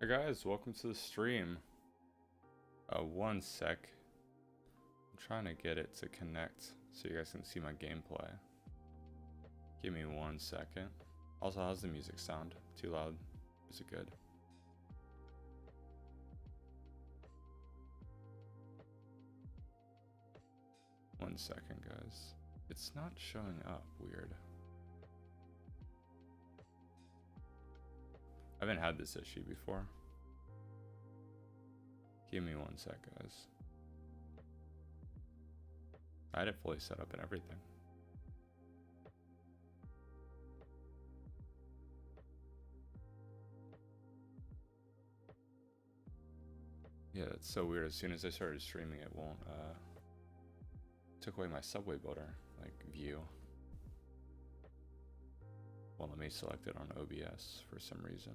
Hi guys, welcome to the stream. One sec. I'm trying to get it to connect so you guys can see my gameplay. Give me 1 second. Also, how's the music sound? Too loud? Is it good? One second, guys. It's not showing up. Weird. I haven't had this issue before. Give me 1 sec, guys. I had it fully set up and everything. Yeah, that's so weird. As soon as I started streaming, it won't, took away my Subway Builder, like, view. Well, let me select it on OBS for some reason.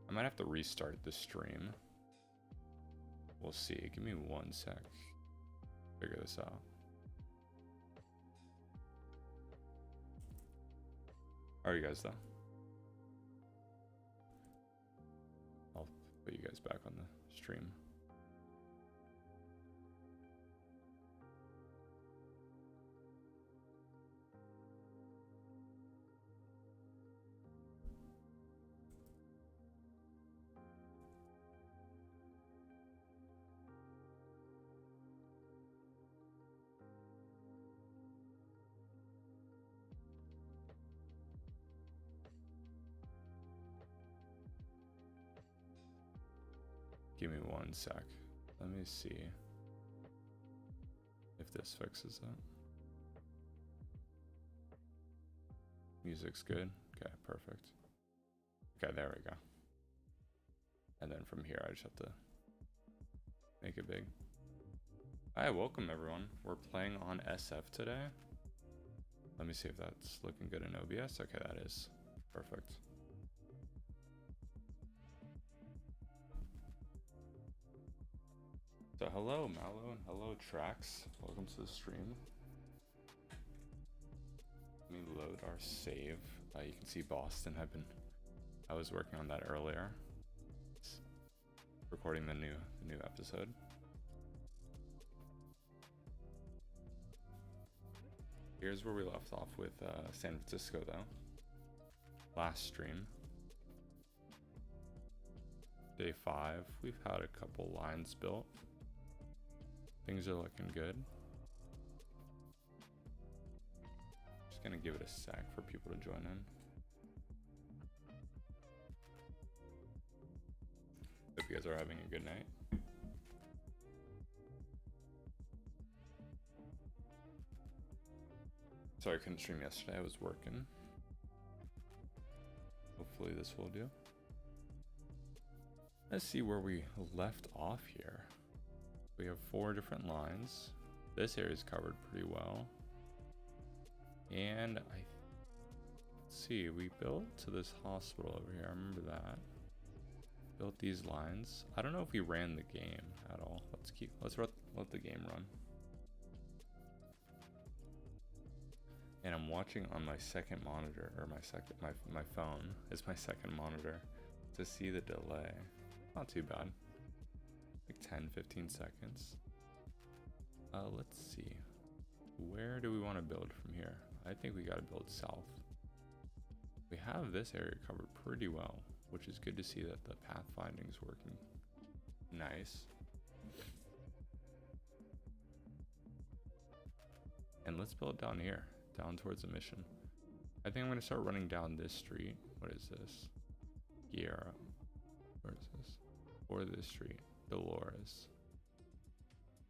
I might have to restart the stream. We'll see. Give me 1 sec. Figure this out. How are you guys though? I'll put you guys back on the stream. Give me 1 sec. Let me see if this fixes it. Music's good. Okay, perfect. Okay, there we go. And then from here, I just have to make it big. Hi, welcome everyone. We're playing on SF today. Let me see if that's looking good in OBS. Okay, that is. Perfect. So hello Mallow and hello Trax. Welcome to the stream. Let me load our save. You can see Boston. I was working on that earlier. Recording the new episode. Here's where we left off with San Francisco though. Last stream. Day 5. We've had a couple lines built. Things are looking good. Just gonna give it a sec for people to join in. Hope you guys are having a good night. Sorry I couldn't stream yesterday, I was working. Hopefully this will do. Let's see where we left off here. We have 4 different lines. This area is covered pretty well. And let's see, we built to this hospital over here. I remember that. Built these lines. I don't know if we ran the game at all. Let's let the game run. And I'm watching on my second monitor, or my phone is my second monitor to see the delay. Not too bad. Like 10-15 seconds. Let's see. Where do we want to build from here? I think we got to build south. We have this area covered pretty well, which is good to see that the pathfinding is working. Nice. And let's build down here, down towards the mission. I think I'm going to start running down this street. What is this? Guerra. Where is this? Or this street. Dolores.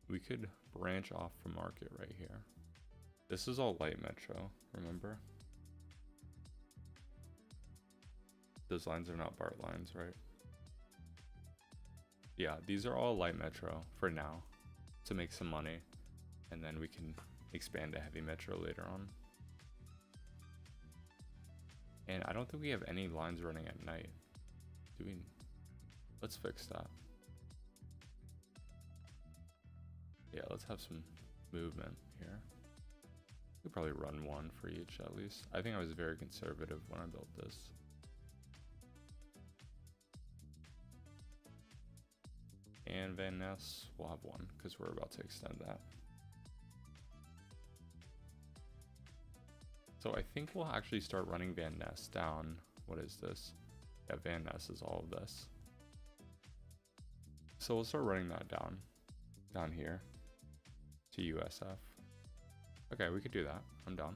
We could branch off from Market right here. This is all light metro, remember? Those lines are not BART lines, right? Yeah, these are all light metro for now to make some money, and then we can expand to heavy metro later on. And I don't think we have any lines running at night. Do we? Let's fix that. Yeah, let's have some movement here. We'd probably run one for each at least. I think I was very conservative when I built this. And Van Ness, we'll have one because we're about to extend that. So I think we'll actually start running Van Ness down. What is this? Yeah, Van Ness is all of this. So we'll start running that down here to USF. Okay, we could do that. I'm down.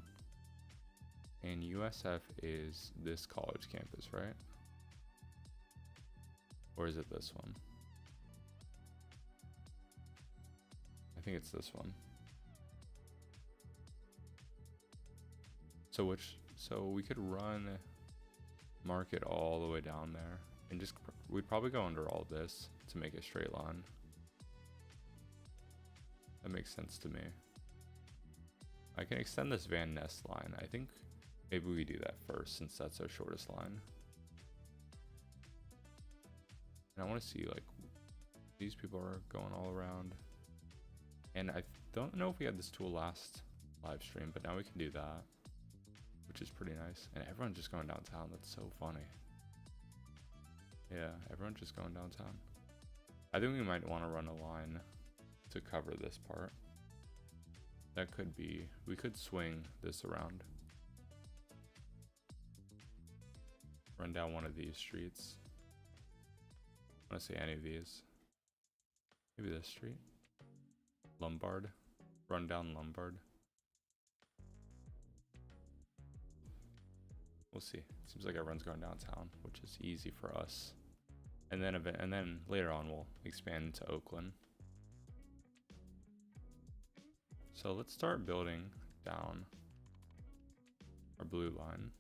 And USF is this college campus, right? Or is it this one? I think it's this one. So we could run market all the way down there and just, we'd probably go under all this to make a straight line. That makes sense to me. I can extend this Van Ness line. I think maybe we do that first since that's our shortest line. And I want to see, like, these people are going all around. And I don't know if we had this tool last live stream, but now we can do that, which is pretty nice. And everyone's just going downtown. That's so funny. Yeah, everyone's just going downtown. I think we might want to run a line to cover this part. That could be, we could swing this around. Run down one of these streets. I want to say any of these. Maybe this street. Lombard. Run down Lombard. We'll see. Seems like everyone's going downtown, which is easy for us. And then later on we'll expand into Oakland. So let's start building down our blue line.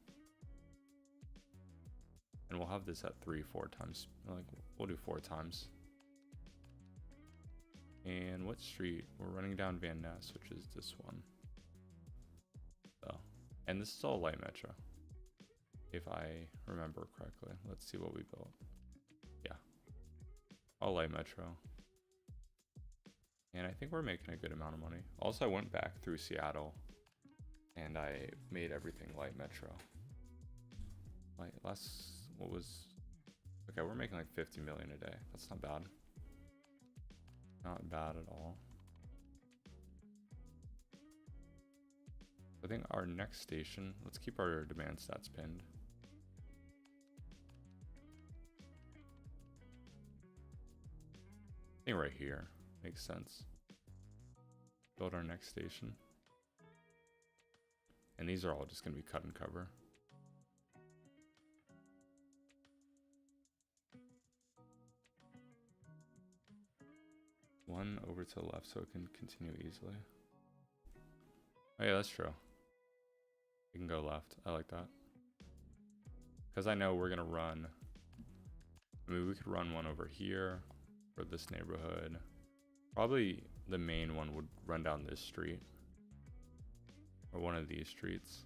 And we'll have this at 3-4 times. Like, we'll do 4 times. And what street? We're running down Van Ness, which is this one. So, and this is all light metro, if I remember correctly. Let's see what we built. Yeah, all light metro. And I think we're making a good amount of money. Also, I went back through Seattle and I made everything light metro. Like okay, we're making like 50 million a day. That's not bad. Not bad at all. I think our next station, let's keep our demand stats pinned. I think right here makes sense. Build our next station. And these are all just going to be cut and cover. One over to the left so it can continue easily. Oh yeah, that's true. You can go left. I like that. Because I know we're going to run. I mean, we could run one over here for this neighborhood. Probably the main one would run down this street. Or one of these streets.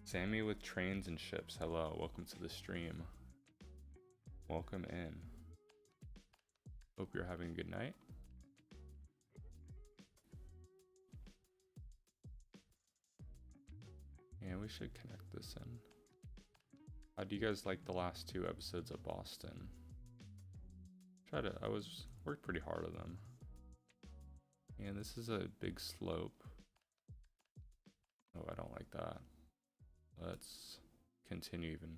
Sammy with trains and ships. Hello, welcome to the stream. Welcome in. Hope you're having a good night. And we should connect this in. How do you guys like the last 2 episodes of Boston? Worked pretty hard on them. And this is a big slope. Oh, I don't like that. Let's continue even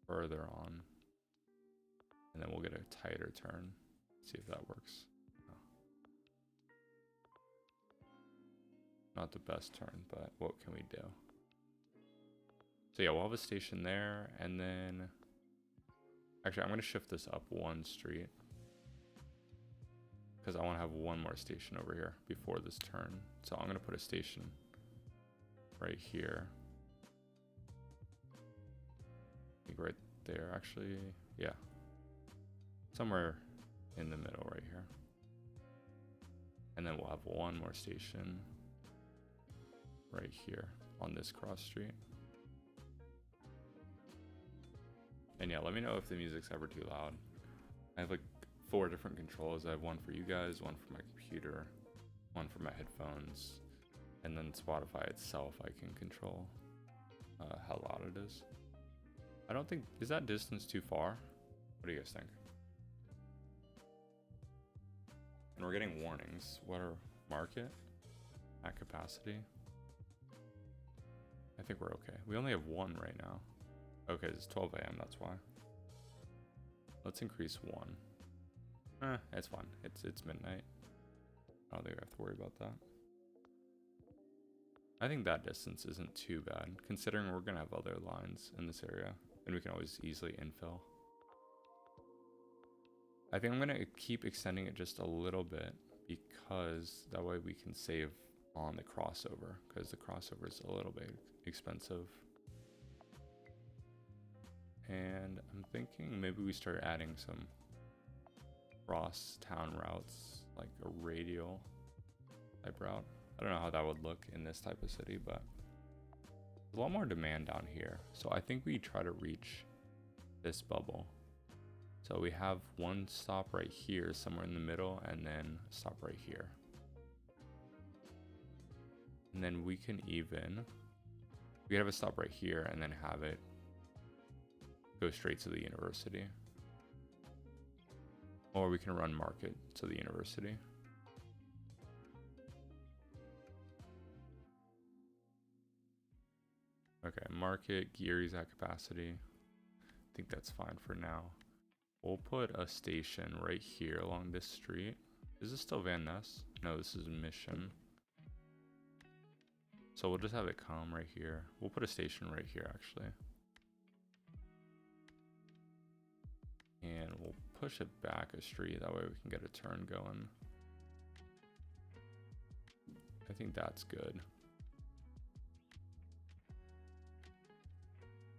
further on. And then we'll get a tighter turn. See if that works. No. Not the best turn, but what can we do? So yeah, we'll have a station there, and then actually I'm going to shift this up 1 street because I want to have 1 more station over here before this turn. So I'm going to put a station right here. I think right there, actually. Yeah. Somewhere in the middle right here. And then we'll have 1 more station right here on this cross street. And yeah, let me know if the music's ever too loud. I have like 4 different controls. I have one for you guys, one for my computer, one for my headphones, and then Spotify itself I can control how loud it is. I don't think, is that distance too far? What do you guys think? And we're getting warnings. What are market at capacity? I think we're okay. We only have 1 right now. Okay, it's 12 a.m. That's why. Let's increase 1. It's fine. It's midnight. I don't think I have to worry about that. I think that distance isn't too bad, considering we're gonna have other lines in this area, and we can always easily infill. I think I'm gonna keep extending it just a little bit, because that way we can save on the crossover, because the crossover is a little bit expensive. And I'm thinking maybe we start adding some cross town routes, like a radial type route. I don't know how that would look in this type of city, but there's a lot more demand down here. So I think we try to reach this bubble. So we have one stop right here, somewhere in the middle, and then a stop right here. And then we can have a stop right here and then have it go straight to the university. Or we can run market to the university. Okay, market, Geary's at capacity. I think that's fine for now. We'll put a station right here along this street. Is this still Van Ness? No, this is Mission. So we'll just have it come right here. We'll put a station right here, actually. And we'll push it back a street. That way we can get a turn going. I think that's good.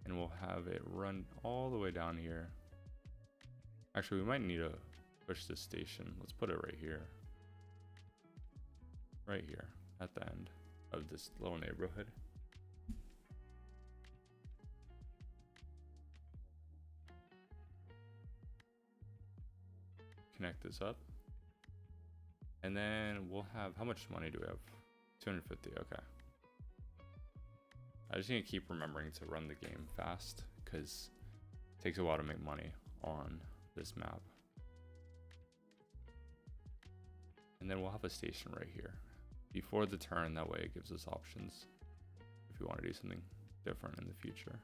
And we'll have it run all the way down here. Actually, we might need to push this station. Let's put it right here. Right here at the end of this little neighborhood. Connect this up. And then we'll have, how much money do we have? 250, okay. I just need to keep remembering to run the game fast, because it takes a while to make money on this map. And then we'll have a station right here before the turn. That way it gives us options if we want to do something different in the future.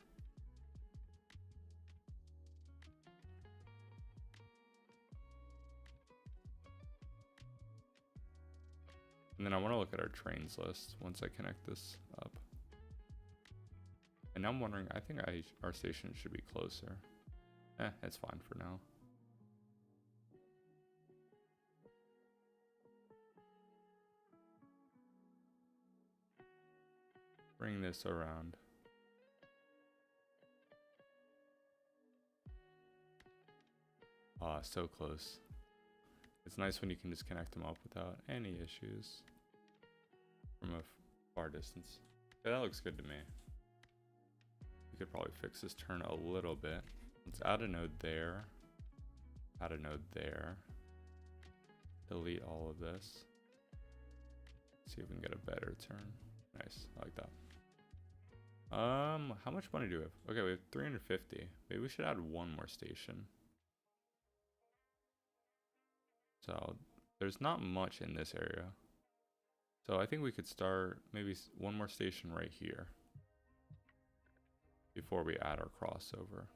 And then I want to look at our trains list once I connect this up. And now I'm wondering, I think our station should be closer. It's fine for now. Bring this around. Ah, so close. It's nice when you can just connect them up without any issues from a far distance. Yeah, that looks good to me. We could probably fix this turn a little bit. Let's add a node there. Add a node there. Delete all of this. See if we can get a better turn. Nice, I like that. How much money do we have? Okay, we have 350. Maybe we should add one more station. So there's not much in this area. So I think we could start maybe one more station right here before we add our crossover.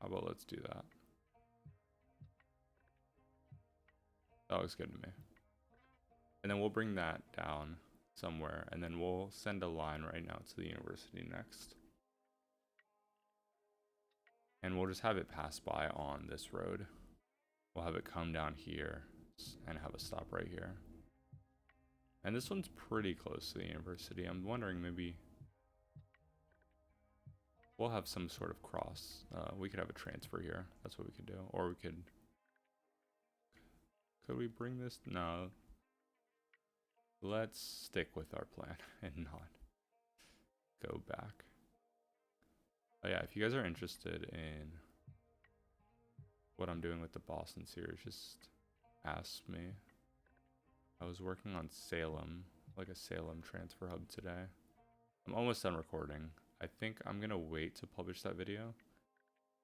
How about let's do that? That looks good to me. And then we'll bring that down somewhere, and then we'll send a line right now to the university next. And we'll just have it pass by on this road. We'll have it come down here and have a stop right here. And this one's pretty close to the university. I'm wondering maybe we'll have some sort of cross. We could have a transfer here. That's what we could do. Or we could we bring this? No. Let's stick with our plan and not go back. Oh yeah, if you guys are interested in what I'm doing with the Boston series, just ask me. I was working on Salem, like a Salem transfer hub today. I'm almost done recording. I think I'm gonna wait to publish that video.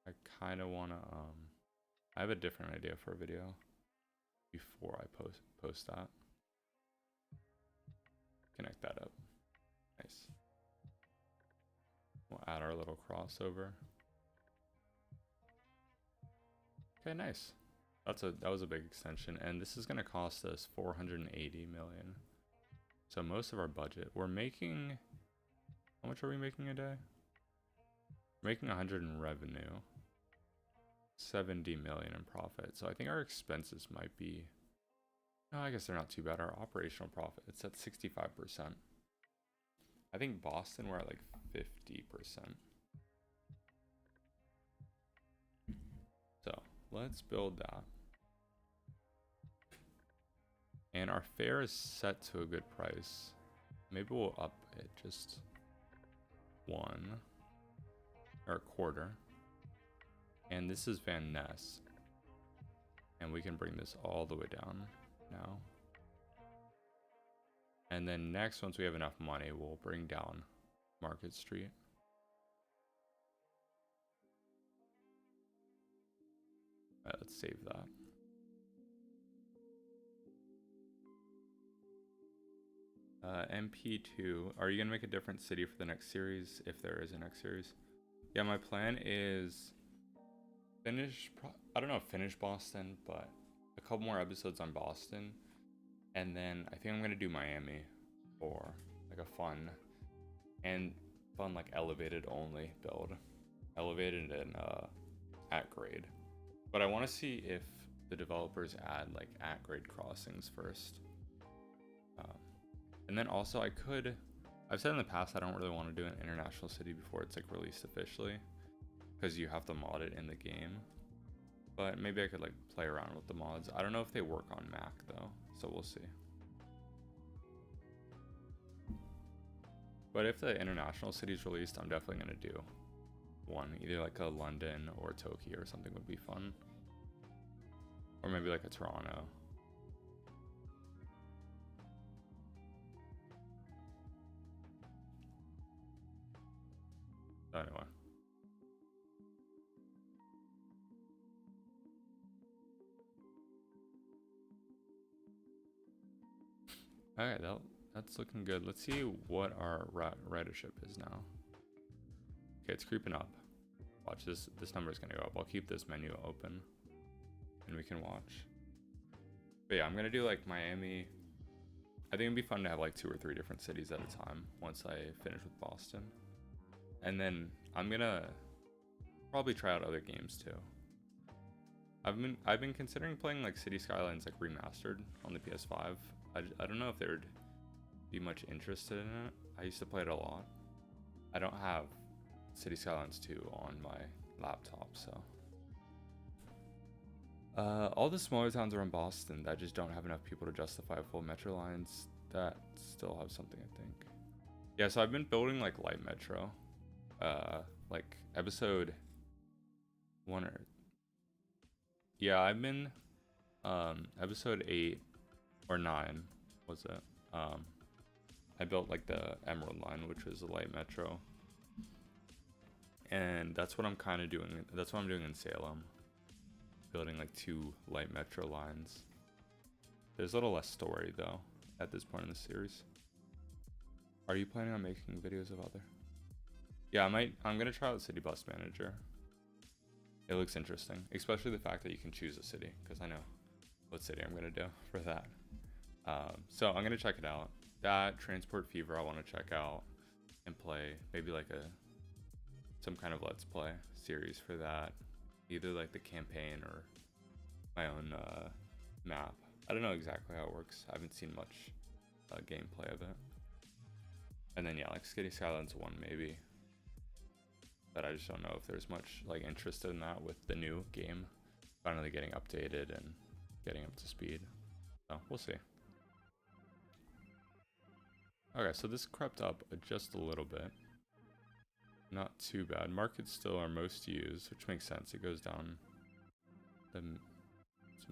I kind of want to, I have a different idea for a video before I post that. Connect that up. Nice. We'll add our little crossover. Okay, nice. That was a big extension, and this is gonna cost us 480 million. So most of our budget, we're making, how much are we making a day? We're making 100 in revenue, 70 million in profit. So I think our expenses might be, no, I guess they're not too bad. Our operational profit, it's at 65%. I think Boston, we're at like 50%. So let's build that. And our fare is set to a good price. Maybe we'll up it just 1 or a quarter. And this is Van Ness. And we can bring this all the way down now. And then next, once we have enough money, we'll bring down Market Street. All right, let's save that. MP2, are you gonna make a different city for the next series, if there is a next series? Yeah, my plan is finish Boston, but a couple more episodes on Boston, and then I think I'm gonna do Miami for like a fun like elevated only build, elevated and at grade. But I want to see if the developers add like at grade crossings first. And then also I've said in the past I don't really want to do an international city before it's like released officially, because you have to mod it in the game. But maybe I could like play around with the mods. I don't know if they work on Mac though, so we'll see. But if the international city is released, I'm definitely gonna do one, either like a London or Tokyo or something would be fun, or maybe like a Toronto. Anyway. Alright, that's looking good. Let's see what our ridership is now. Okay, it's creeping up. Watch this number is gonna go up. I'll keep this menu open and we can watch. But yeah, I'm gonna do like Miami. I think it'd be fun to have like 2 or 3 different cities at a time once I finish with Boston. And then I'm gonna probably try out other games too. I've been considering playing like City Skylines like remastered on the PS5. I don't know if there would be much interested in it. I used to play it a lot. I don't have City Skylines 2 on my laptop, so. All the smaller towns around Boston that just don't have enough people to justify full metro lines that still have something, I think. Yeah, so I've been building like light metro. Like episode 1 or... Yeah, I've been, episode 8 or 9 was it? I built like the Emerald line, which was a light metro. And that's what I'm kind of doing. That's what I'm doing in Salem. Building like 2 light metro lines. There's a little less story though at this point in the series. Are you planning on making videos of other? Yeah, I'm gonna try out City Bus Manager. It looks interesting, especially the fact that you can choose a city, because I know what city I'm gonna do for that. So I'm gonna check it out. That Transport Fever I want to check out and play maybe like some kind of Let's Play series for that, either like the campaign or my own map. I don't know exactly how it works. I haven't seen much gameplay of it. And then yeah, like City Skylines 1 maybe. But I just don't know if there's much like interest in that with the new game finally getting updated and getting up to speed. So we'll see. Okay, so this crept up just a little bit. Not too bad. Market's still our most used, which makes sense. It goes down some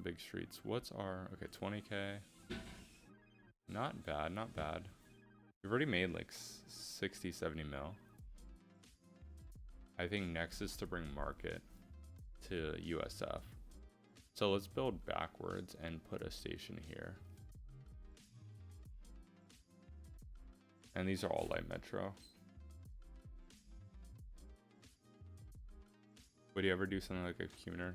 big streets. What's our, okay, 20K. Not bad, not bad. We've already made like 60, 70 mil. I think next is to bring market to USF. So let's build backwards and put a station here. And these are all light metro. Would you ever do something like a Cuner?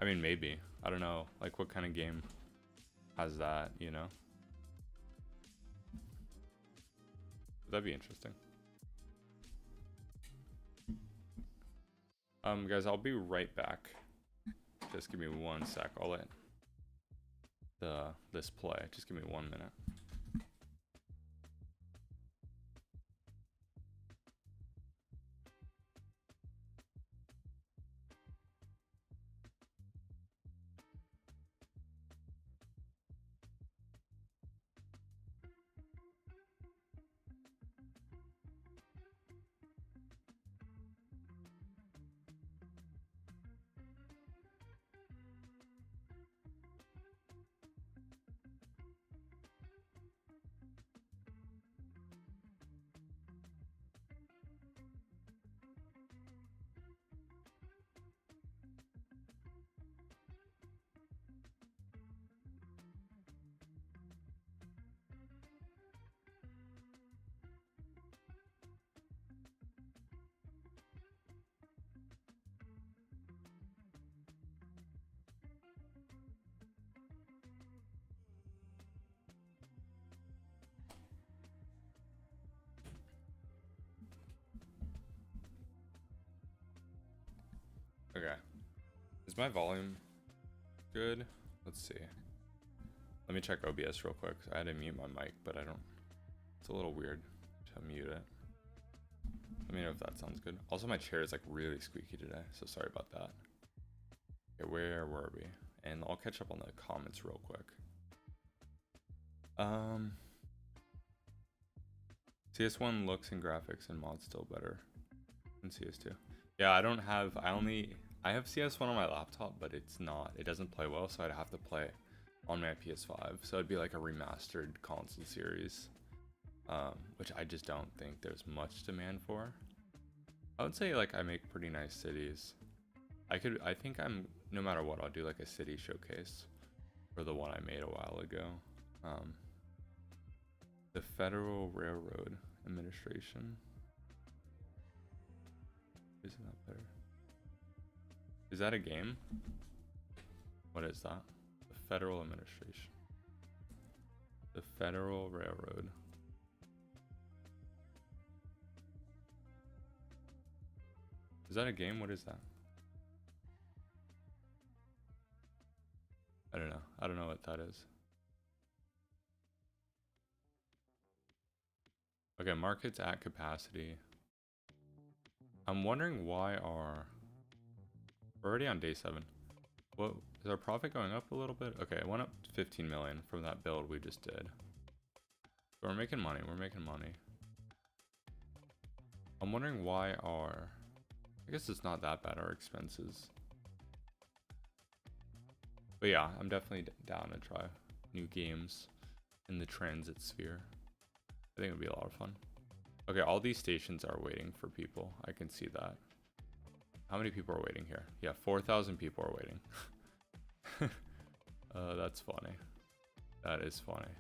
I mean, maybe. I don't know. Like, what kind of game has that, you know? That'd be interesting. Guys, I'll be right back. Just give me 1 sec. I'll let this play. Just give me 1 minute. Okay. Is my volume good? Let's see. Let me check OBS real quick. I had to mute my mic, but I don't. It's a little weird to mute it. Let me know if that sounds good. Also, my chair is like really squeaky today, so sorry about that. Okay, where were we? And I'll catch up on the comments real quick. CS1 looks and graphics and mods still better than CS2. Yeah, I don't have. I have CS1 on my laptop, but it doesn't play well, so I'd have to play on my PS5. So it'd be like a remastered console series, which I just don't think there's much demand for. I would say like I make pretty nice cities. I think no matter what, I'll do like a city showcase for the one I made a while ago. The Federal Railroad Administration. Isn't that better? Is that a game? What is that? The Federal Administration. The Federal Railroad. Is that a game? What is that? I don't know. I don't know what that is. Okay, markets at capacity. I'm wondering why we're already on day 7. What is our profit going up a little bit? Okay, it went up 15 million from that build we just did. So we're making money. We're making money. I'm wondering why I guess it's not that bad, our expenses. But yeah, I'm definitely down to try new games in the transit sphere. I think it would be a lot of fun. Okay, all these stations are waiting for people. I can see that. How many people are waiting here? Yeah, 4,000 people are waiting. That's funny. That is funny.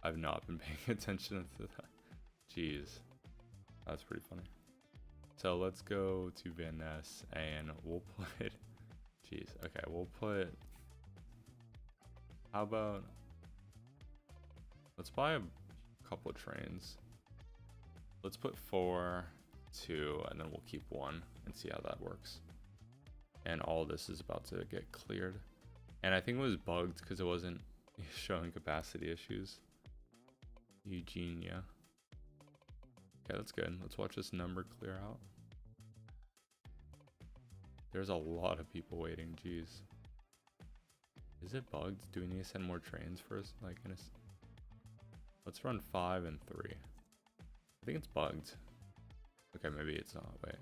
I've not been paying attention to that. Jeez. That's pretty funny. So let's go to Van Ness and we'll put... Jeez. Okay, we'll put... How about... Let's buy a couple of trains. Let's put 4, 2, and then we'll keep 1 and see how that works. And all this is about to get cleared. And I think it was bugged because it wasn't showing capacity issues. Eugenia. Okay, that's good. Let's watch this number clear out. There's a lot of people waiting. Jeez. Is it bugged? Do we need to send more trains first? Like, let's run 5 and 3. I think it's bugged. Okay, maybe it's not. Wait.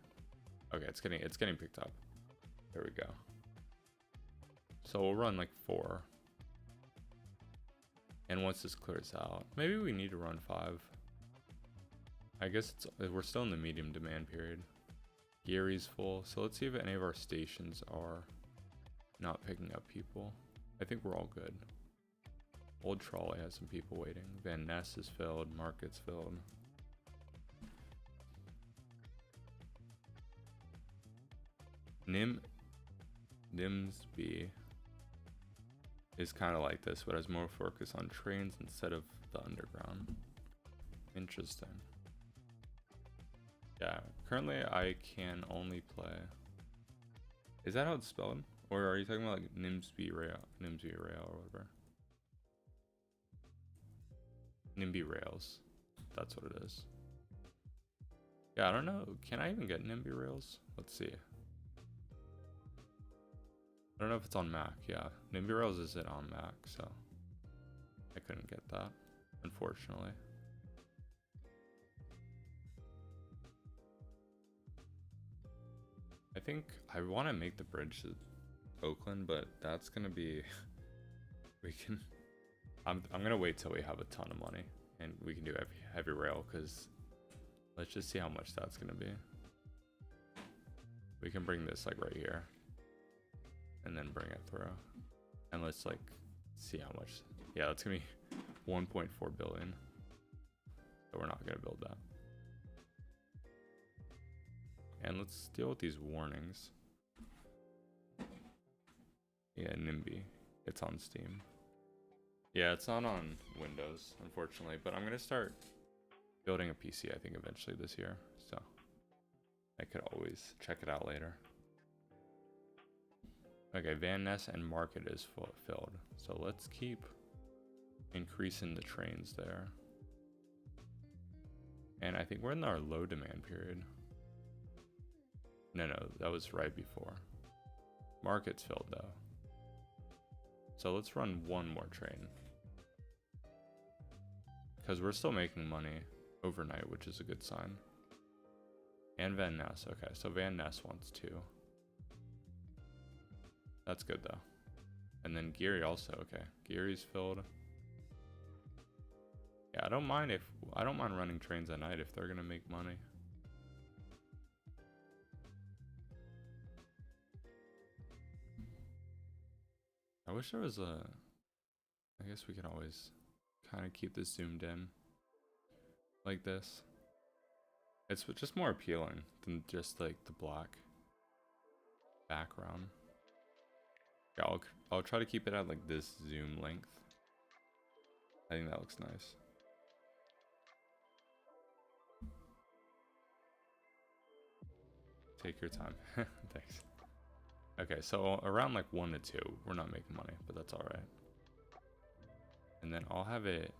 Okay, it's getting picked up. There we go. So we'll run like 4. And once this clears out, maybe we need to run 5. I guess we're still in the medium demand period. Gary's full, so let's see if any of our stations are not picking up people. I think we're all good. Old Trolley has some people waiting. Van Ness is filled, Market's filled. Nimsby is kind of like this, but has more focus on trains instead of the underground. Interesting. Yeah, currently I can only play. Is that how it's spelled? Or are you talking about like Nimsby Rail or whatever? Nimby Rails. That's what it is. Yeah, I don't know. Can I even get Nimby Rails? Let's see. I don't know if it's on Mac. Yeah, Nimby Rails isn't on Mac, so I couldn't get that, unfortunately. I think I want to make the bridge to Oakland, but that's gonna be I'm gonna wait till we have a ton of money and we can do heavy rail, because let's just see how much that's gonna be. We can bring this like right here and then bring it through, and let's like see how much. Yeah, that's gonna be 1.4 billion, so we're not gonna build that. And let's deal with these warnings. Yeah, NIMBY. It's on Steam. Yeah, it's not on Windows, unfortunately, but I'm gonna start building a PC, I think, eventually this year, so I could always check it out later. Okay, Van Ness and Market is filled, so let's keep increasing the trains there. And I think we're in our low demand period. No, that was right before. Market's filled though. So let's run one more train, because we're still making money overnight, which is a good sign. And Van Ness, okay, so Van Ness wants 2. That's good though. And then Geary also, okay. Geary's filled. Yeah, I don't mind running trains at night if they're gonna make money. I wish there was I guess we could always kind of keep this zoomed in like this. It's just more appealing than just like the black background. Yeah, I'll try to keep it at like this zoom length. I think that looks nice. Take your time. Thanks. Okay, so around like 1 to 2, we're not making money, but that's all right. And then I'll have it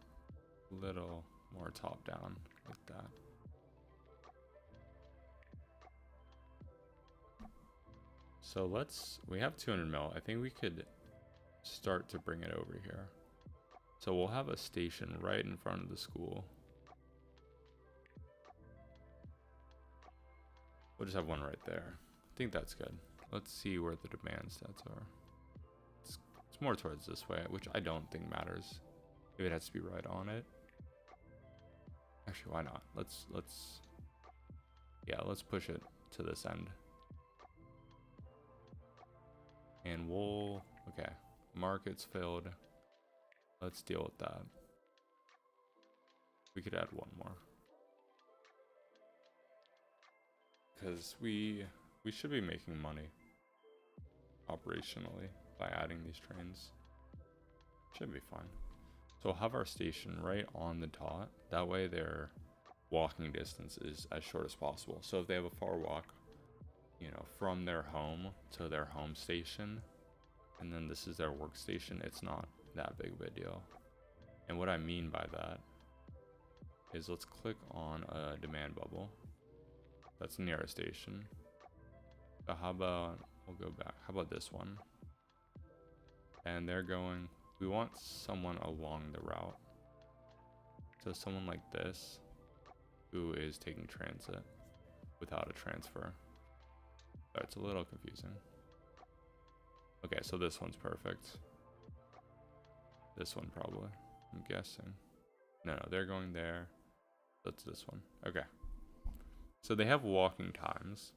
a little more top down like that. So we have 200 mil. I think we could start to bring it over here. So we'll have a station right in front of the school. We'll just have one right there. I think that's good. Let's see where the demand stats are. It's more towards this way, which I don't think matters if it has to be right on it. Actually, why not? Let's push it to this end. And okay, Market's filled. Let's deal with that. We could add one more, because we should be making money operationally by adding these trains. Should be fine. So we'll have our station right on the dot. That way their walking distance is as short as possible. So if they have a far walk, you know, from their home to their home station, and then this is their workstation, it's not that big of a deal. And what I mean by that is, let's click on a demand bubble that's near a station. So how about, we'll go back, how about this one? And they're going, we want someone along the route. So someone like this, who is taking transit without a transfer. So it's a little confusing. Okay, so this one's perfect. This one probably, I'm guessing. No, they're going there. That's this one. Okay. So they have walking times.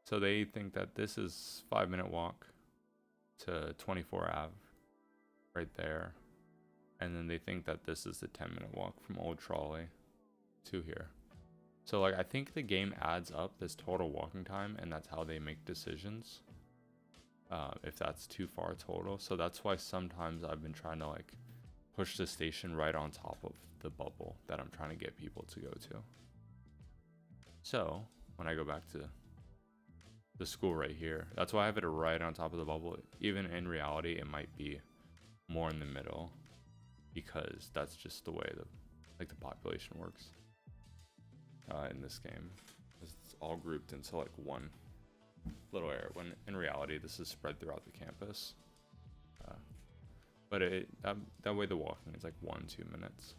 So they think that this is 5-minute walk to 24 Ave right there. And then they think that this is the 10-minute walk from Old Trolley to here. So like I think the game adds up this total walking time, and that's how they make decisions. If that's too far total. So that's why sometimes I've been trying to like push the station right on top of the bubble that I'm trying to get people to go to. So when I go back to the school right here, that's why I have it right on top of the bubble. Even in reality, it might be more in the middle, because that's just the way the population works in this game. It's all grouped into like one little area, when in reality this is spread throughout the campus. But that way the walking is like 1-2 minutes.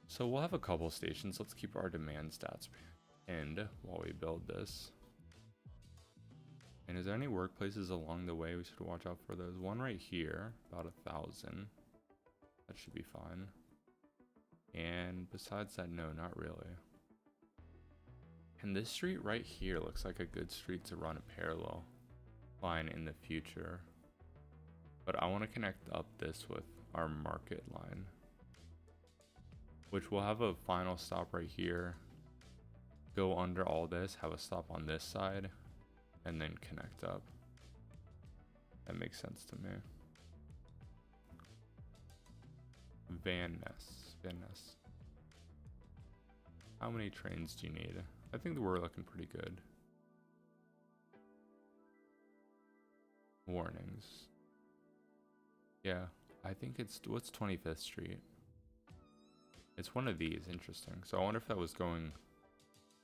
So we'll have a couple stations. Let's keep our demand stats pinned while we build this. And is there any workplaces along the way we should watch out for? There's one right here, about 1,000. That should be fine. And besides that, no, not really. And this street right here looks like a good street to run a parallel line in the future. But I want to connect up this with our market line, which will have a final stop right here, go under all this, have a stop on this side, and then connect up. That makes sense to me. Van Ness. How many trains do you need? I think we're looking pretty good. Warnings. Yeah, I think it's, what's 25th Street? It's one of these, interesting. So I wonder if that was going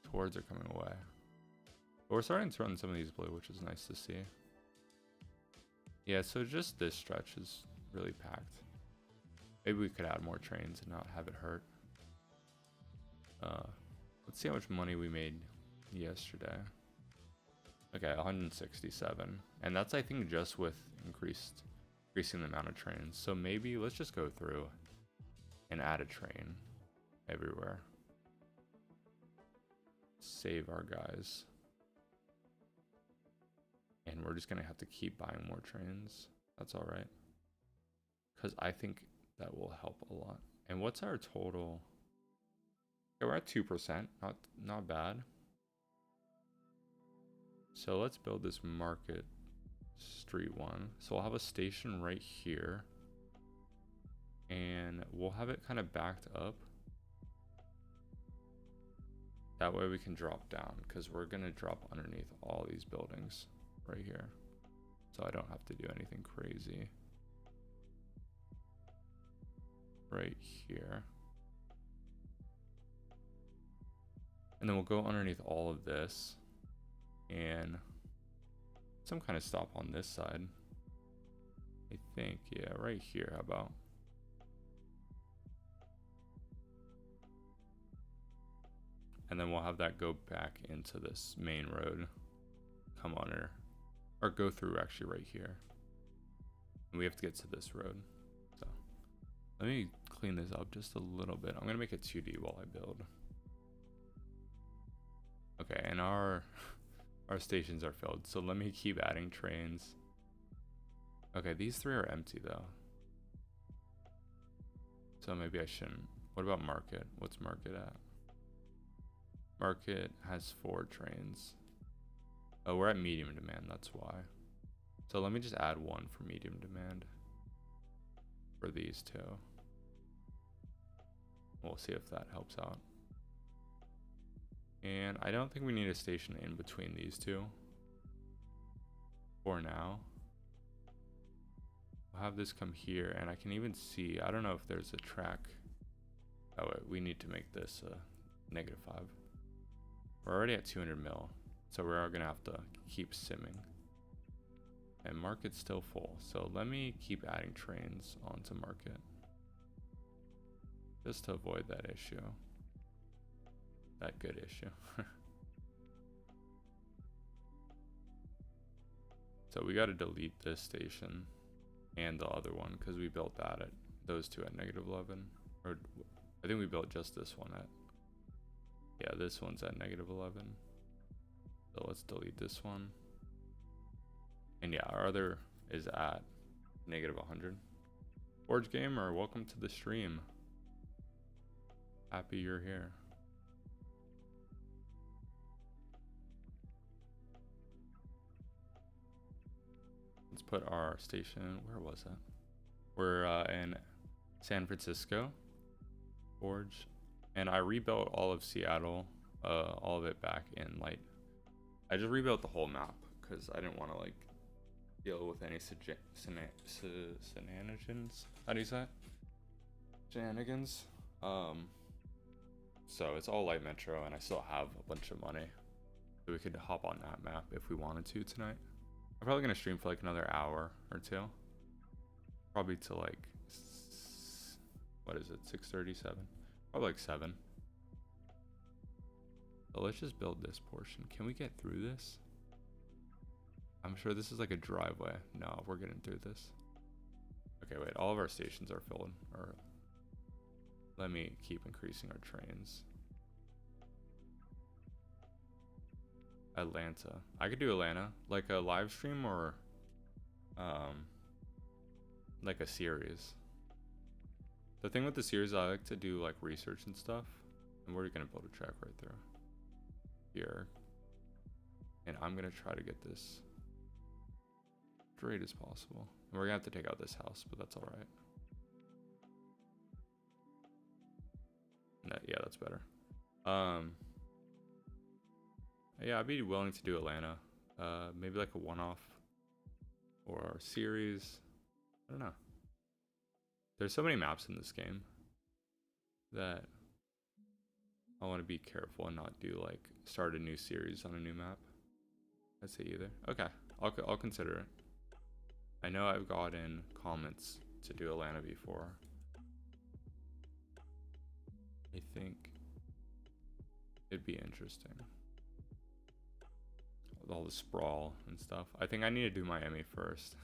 towards or coming away. But we're starting to run some of these blue, which is nice to see. Yeah, so just this stretch is really packed. Maybe we could add more trains and not have it hurt. Let's see how much money we made yesterday. Okay, 167. And that's, I think, just with increasing the amount of trains. So maybe let's just go through and add a train everywhere. Save our guys. And we're just going to have to keep buying more trains. That's all right. Because I think that will help a lot. And what's our total? Okay, we're at 2%. Not bad. So let's build this market street one. So we'll have a station right here. And we'll have it kind of backed up. That way we can drop down, because we're going to drop underneath all these buildings right here. So I don't have to do anything crazy. Right here. And then we'll go underneath all of this and some kind of stop on this side. I think, yeah, right here. How about? And then we'll have that go back into this main road. Come on here. Or go through actually right here. And we have to get to this road. So let me clean this up just a little bit. I'm going to make it 2D while I build. Okay, and our stations are filled. So let me keep adding trains. Okay, these three are empty though. So maybe I shouldn't. What about market? What's market at? Market has 4 trains. Oh, we're at medium demand, that's why. So let me just add 1 for medium demand for these two. We'll see if that helps out. And I don't think we need a station in between these two for now. I'll have this come here, and I can even see, I don't know if there's a track. Oh wait, we need to make this -5. We're already at 200 mil, so we're gonna have to keep simming. And market's still full, so let me keep adding trains onto market just to avoid that issue. That good issue. So we got to delete this station and the other one because we built that at those two at -11. Or I think we built just this one at, yeah, this one's at -11. So let's delete this one. And yeah, our other is at -100. Forge Gamer, welcome to the stream. Happy you're here. Let's put our station, where was that? We're in San Francisco, Forge. And I rebuilt all of Seattle, all of it back in light. I just rebuilt the whole map because I didn't want to like deal with any shenanigans. How do you say it? Shenanigans. So it's all light metro, and I still have a bunch of money, so we could hop on that map if we wanted to tonight. I'm probably gonna stream for like another hour or two, probably to like what is it, 6:37? Probably like 7. So let's just build this portion. Can we get through this? I'm sure this is like a driveway. No, we're getting through this. Okay, wait, all of our stations are filled. Or let me keep increasing our trains. Atlanta. I could do Atlanta, like a live stream or like a series. The thing with the series, I like to do like research and stuff. And we're gonna build a track right through here. And I'm gonna try to get this straight as possible. And we're gonna have to take out this house, but that's all right. No, yeah, that's better. Yeah, I'd be willing to do Atlanta. Maybe like a one-off or a series. I don't know. There's so many maps in this game that I want to be careful and not do like start a new series on a new map. I'd say either. Okay, I'll consider it. I know I've gotten comments to do Atlanta before. I think it'd be interesting. With all the sprawl and stuff. I think I need to do Miami first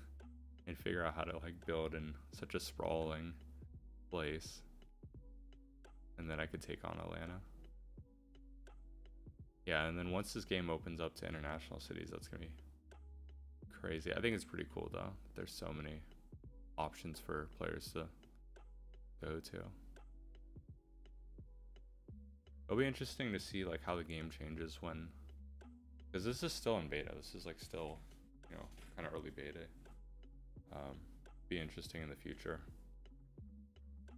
and figure out how to like build in such a sprawling place, and then I could take on Atlanta. Yeah, and then once this game opens up to international cities, that's gonna be crazy. I think it's pretty cool though. There's so many options for players to go to. It'll be interesting to see like how the game changes when, because this is still in beta. This is like still, you know, kind of early beta. Be interesting in the future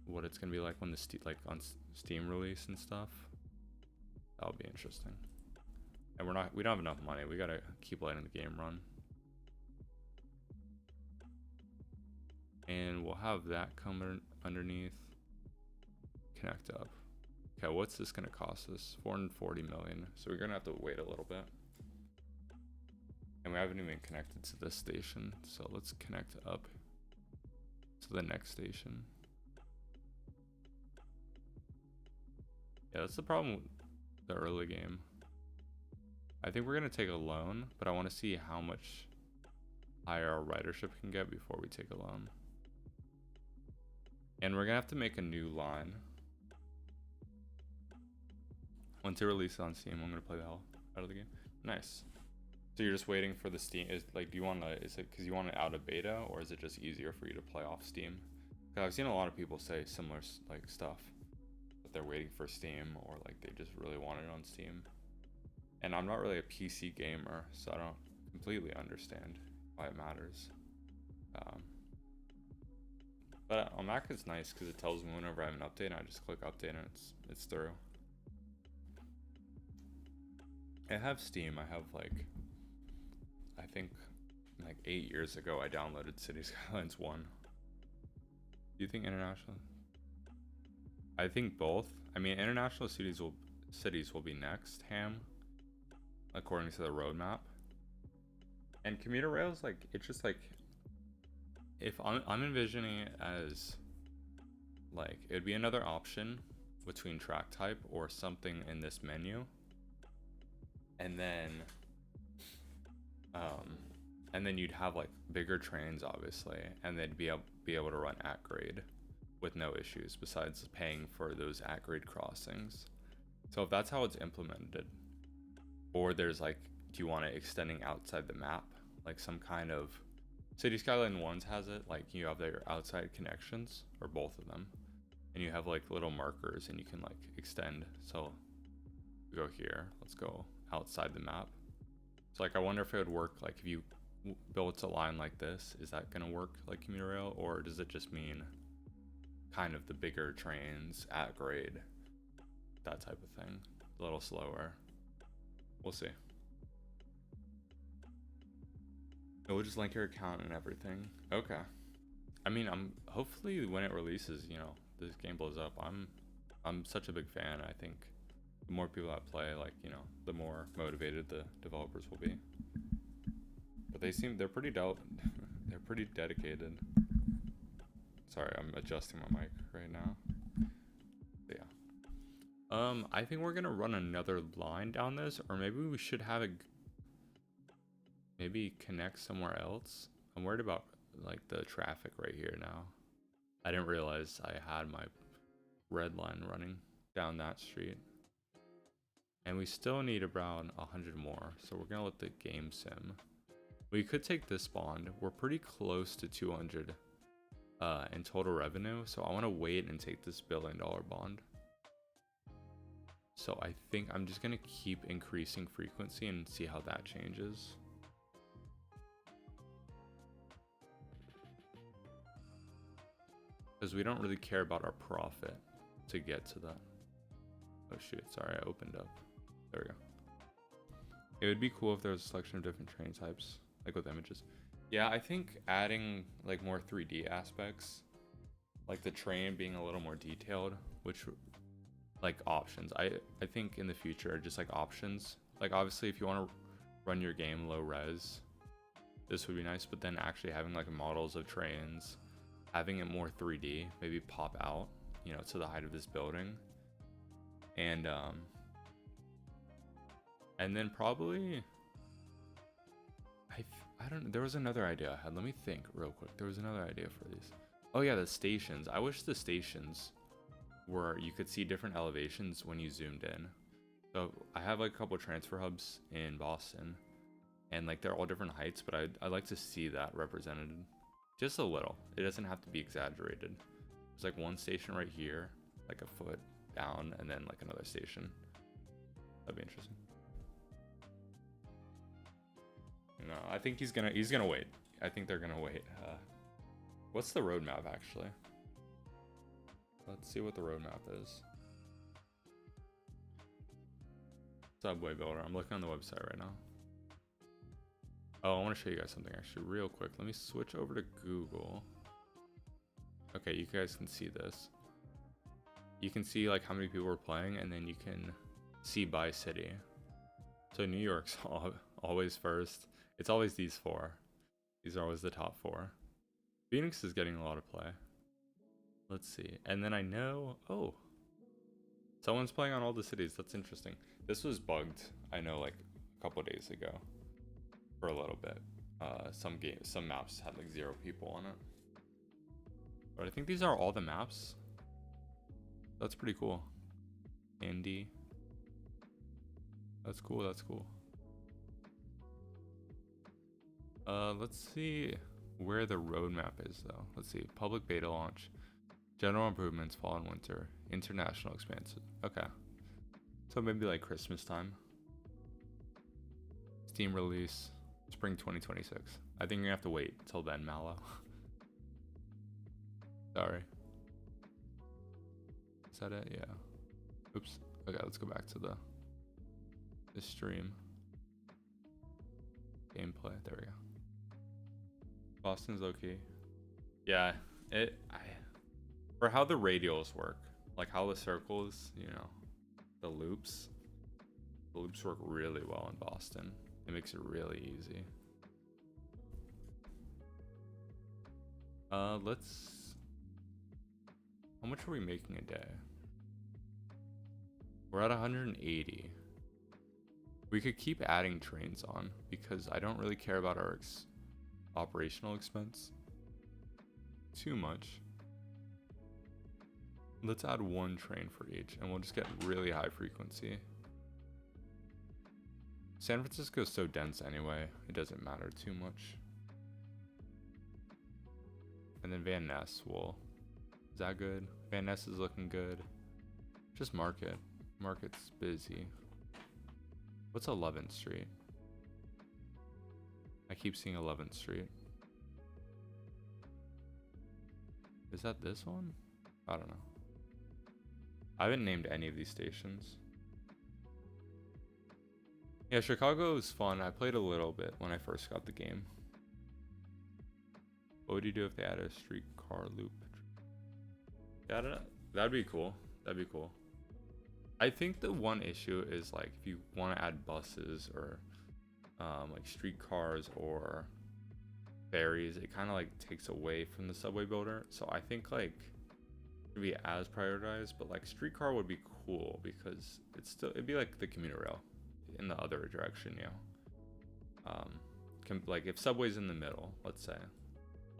what it's gonna be like when the like on Steam release and stuff. That'll be interesting. And we don't have enough money. We gotta keep letting the game run. And we'll have that come underneath. Connect up. Okay, what's this gonna cost us? 440 million. So we're gonna have to wait a little bit. And we haven't even connected to this station. So let's connect up to the next station. Yeah, that's the problem with the early game. I think we're gonna take a loan, but I want to see how much higher our ridership can get before we take a loan. And we're gonna have to make a new line. Once it releases on Steam, I'm gonna play the hell out of the game. Nice. So you're just waiting for the Steam. Is like, do you want to? Is it because you want it out of beta, or is it just easier for you to play off Steam? Because I've seen a lot of people say similar like stuff, that they're waiting for Steam, or like they just really want it on Steam. And I'm not really a PC gamer, so I don't completely understand why it matters. But on Mac it's nice because it tells me whenever I have an update, and I just click update and it's through. I have Steam. I have like, I think like 8 years ago I downloaded City Skylines 1. Do you think international? I think both. I mean, international cities will be next, Ham, according to the roadmap. And commuter rails, like, it's just like, if I'm envisioning it as like, it would be another option between track type or something in this menu. And then And then you'd have like bigger trains, obviously, and they'd be able to run at grade with no issues, besides paying for those at grade crossings. So if that's how it's implemented, or there's like, do you want it extending outside the map, like some kind of City Skyline 1s has it, like you have their outside connections, or both of them, and you have like little markers and you can like extend. So we go here, let's go outside the map. So like I wonder if it would work like if you built a line like this, is that gonna work like commuter rail, or does it just mean kind of the bigger trains at grade, that type of thing, a little slower? We'll see. It will just link your account and everything. Okay. I mean, I'm hopefully when it releases, you know, this game blows up. I'm such a big fan. I think the more people that play, like, you know, the more motivated the developers will be. But they're pretty they're pretty dedicated. Sorry, I'm adjusting my mic right now. But yeah. I think we're gonna run another line down this, or maybe we should have it maybe connect somewhere else. I'm worried about like the traffic right here now. I didn't realize I had my red line running down that street. And we still need around 100 more, so we're gonna let the game sim. We could take this bond. We're pretty close to 200 in total revenue, so I want to wait and take this $1 billion bond. So I think I'm just gonna keep increasing frequency and see how that changes. Because we don't really care about our profit to get to that. Oh shoot, sorry, I opened up. There we go. It would be cool if there was a selection of different train types, like with images. Yeah, I think adding like more 3D aspects, like the train being a little more detailed, which like options. I think in the future, just like options. Like obviously if you want to run your game low res, this would be nice, but then actually having like models of trains, having it more 3D, maybe pop out, you know, to the height of this building. And then probably, I don't know, there was another idea I had. Let me think real quick. There was another idea for these. Oh yeah, the stations. I wish the stations were, you could see different elevations when you zoomed in. So I have like a couple transfer hubs in Boston, and like they're all different heights, but I'd like to see that represented just a little. It doesn't have to be exaggerated. There's like one station right here, like a foot down, and then like another station. That'd be interesting. No, I think he's gonna wait. I think they're gonna wait. What's the roadmap actually? Let's see what the roadmap is. Subway Builder. I'm looking on the website right now. Oh, I want to show you guys something actually real quick. Let me switch over to Google. Okay, you guys can see this. You can see like how many people are playing, and then you can see by city. So New York's always first. It's always these four. These are always the top four. Phoenix is getting a lot of play. Let's see. And then I know, oh, someone's playing on all the cities. That's interesting. This was bugged, I know, like a couple days ago for a little bit. Some maps had like 0 people on it. But I think these are all the maps. That's pretty cool. Indy. That's cool, that's cool. Let's see where the roadmap is though. Let's see, public beta launch, general improvements, fall and winter, international expansion. Okay, so maybe like Christmas time. Steam release, spring 2026. I think you're gonna have to wait till then, Mallow. Sorry. Is that it? Yeah. Oops. Okay, let's go back to the stream. Gameplay. There we go. Boston's low-key. Yeah, for how the radials work, like how the circles, you know, the loops work really well in Boston. It makes it really easy. How much are we making a day? We're at 180. We could keep adding trains on because I don't really care about our operational expense. Too much. Let's add one train for each, and we'll just get really high frequency. San Francisco is so dense anyway, it doesn't matter too much. And then Van Ness will... Is that good? Van Ness is looking good. Just Market. Market's busy. What's 11th Street? I keep seeing 11th Street. Is that this one? I don't know. I haven't named any of these stations. Yeah, Chicago was fun. I played a little bit when I first got the game. What would you do if they had a streetcar loop? Yeah, I don't know. That'd be cool. That'd be cool. I think the one issue is like if you want to add buses or like streetcars or ferries, it kind of like takes away from the subway builder. So I think like it'd be as prioritized, but like streetcar would be cool because it'd be like the commuter rail in the other direction, you know. Like if subway's in the middle, let's say,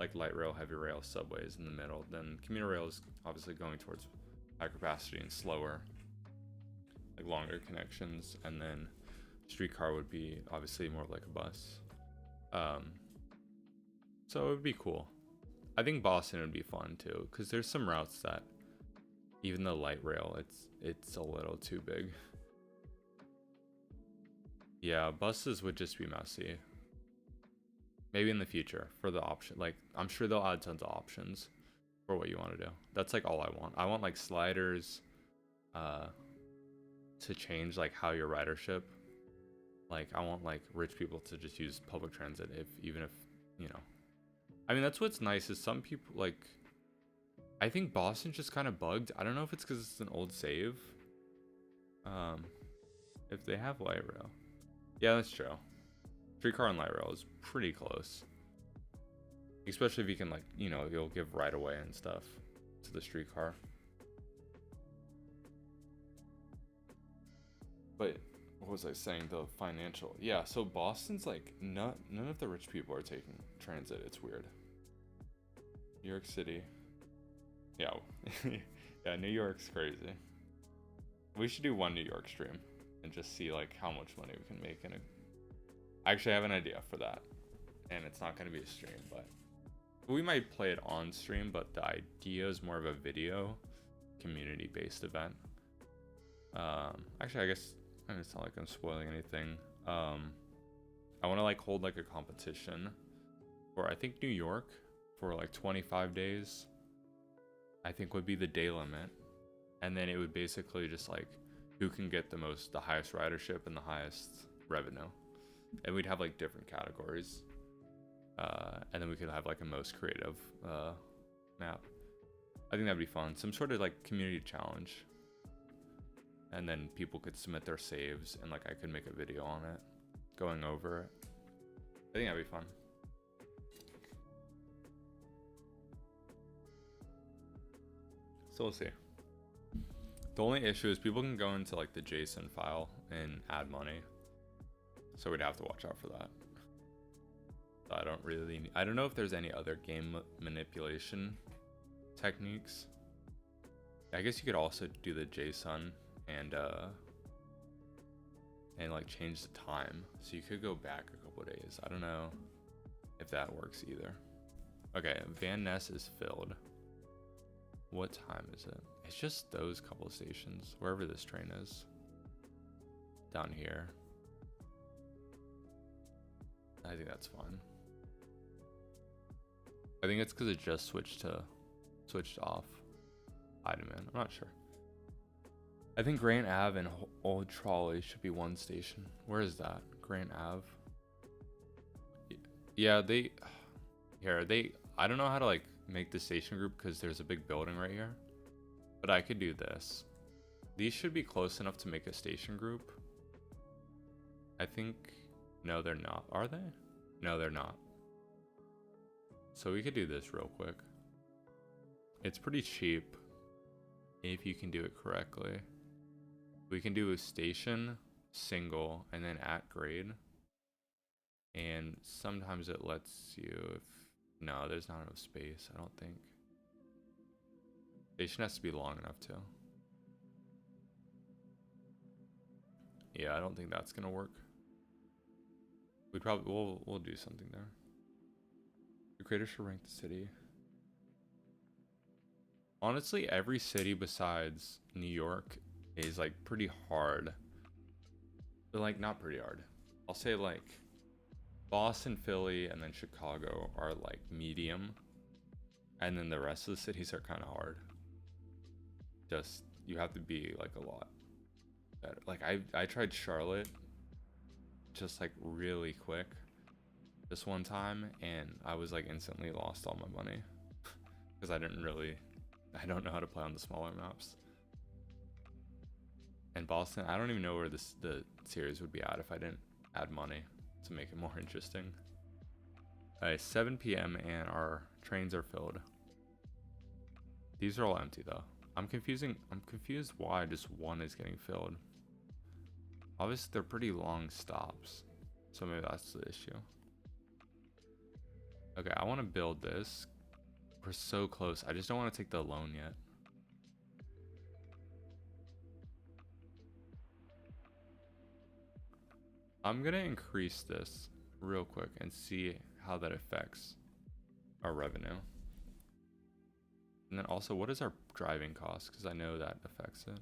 like light rail, heavy rail, subways in the middle, then commuter rail is obviously going towards high capacity and slower, like longer connections, and then streetcar would be obviously more like a bus. So it would be cool. I think Boston would be fun too, because there's some routes that even the light rail, it's a little too big. Yeah, buses would just be messy. Maybe in the future for the option, like I'm sure they'll add tons of options for what you want to do. That's like all I want. I want like sliders to change like how your ridership. Like I want like rich people to just use public transit even if, you know. I mean, that's what's nice is some people like, I think Boston's just kind of bugged. I don't know if it's because it's an old save. If they have light rail. Yeah, that's true. Streetcar and light rail is pretty close. Especially if you can like, you know, you'll give right away and stuff to the streetcar. But what was I saying? The financial. Yeah, so Boston's like none of the rich people are taking transit. It's weird. New York City. Yeah. Yeah, New York's crazy. We should do one New York stream and just see like how much money we can make in a... I actually have an idea for that. And it's not going to be a stream, but we might play it on stream, but the idea is more of a video community based event. Actually, I guess it's not like I'm spoiling anything. I want to like hold like a competition for I think New York for like 25 days. I think would be the day limit, and then it would basically just like who can get the highest ridership and the highest revenue, and we'd have like different categories, and then we could have like a most creative map. I think that'd be fun. Some sort of like community challenge. And then people could submit their saves and like I could make a video on it, going over it. I think that'd be fun. So we'll see. The only issue is people can go into like the JSON file and add money. So we'd have to watch out for that. I don't know if there's any other game manipulation techniques. I guess you could also do the JSON and like change the time, so you could go back a couple of days. I don't know if that works either. Okay, Van Ness is filled. What time is it? It's just those couple of stations, wherever this train is. Down here. I think that's fine. I think it's because it just switched off. Item in. I'm not sure. I think Grant Ave and Old Trolley should be one station. Where is that? Grant Ave. Yeah, I don't know how to like make the station group because there's a big building right here. But I could do this. These should be close enough to make a station group. I think, no, they're not. Are they? No, they're not. So we could do this real quick. It's pretty cheap if you can do it correctly. We can do a station, single, and then at grade. And sometimes it lets you if no, there's not enough space, I don't think. Station has to be long enough too. Yeah, I don't think that's gonna work. We probably we'll do something there. The creator should rank the city. Honestly, every city besides New York is like pretty hard. But like not pretty hard. I'll say like Boston, Philly, and then Chicago are like medium. And then the rest of the cities are kind of hard. Just you have to be like a lot better. Like I tried Charlotte just like really quick this one time, and I was like instantly lost all my money because I don't know how to play on the smaller maps. And Boston, I don't even know where the series would be at if I didn't add money to make it more interesting. Alright, 7 p.m. and our trains are filled. These are all empty though. I'm confused why just one is getting filled. Obviously they're pretty long stops, so maybe that's the issue. Okay, I want to build this. We're so close. I just don't want to take the loan yet. I'm gonna increase this real quick and see how that affects our revenue. And then also, what is our driving cost? Because I know that affects it.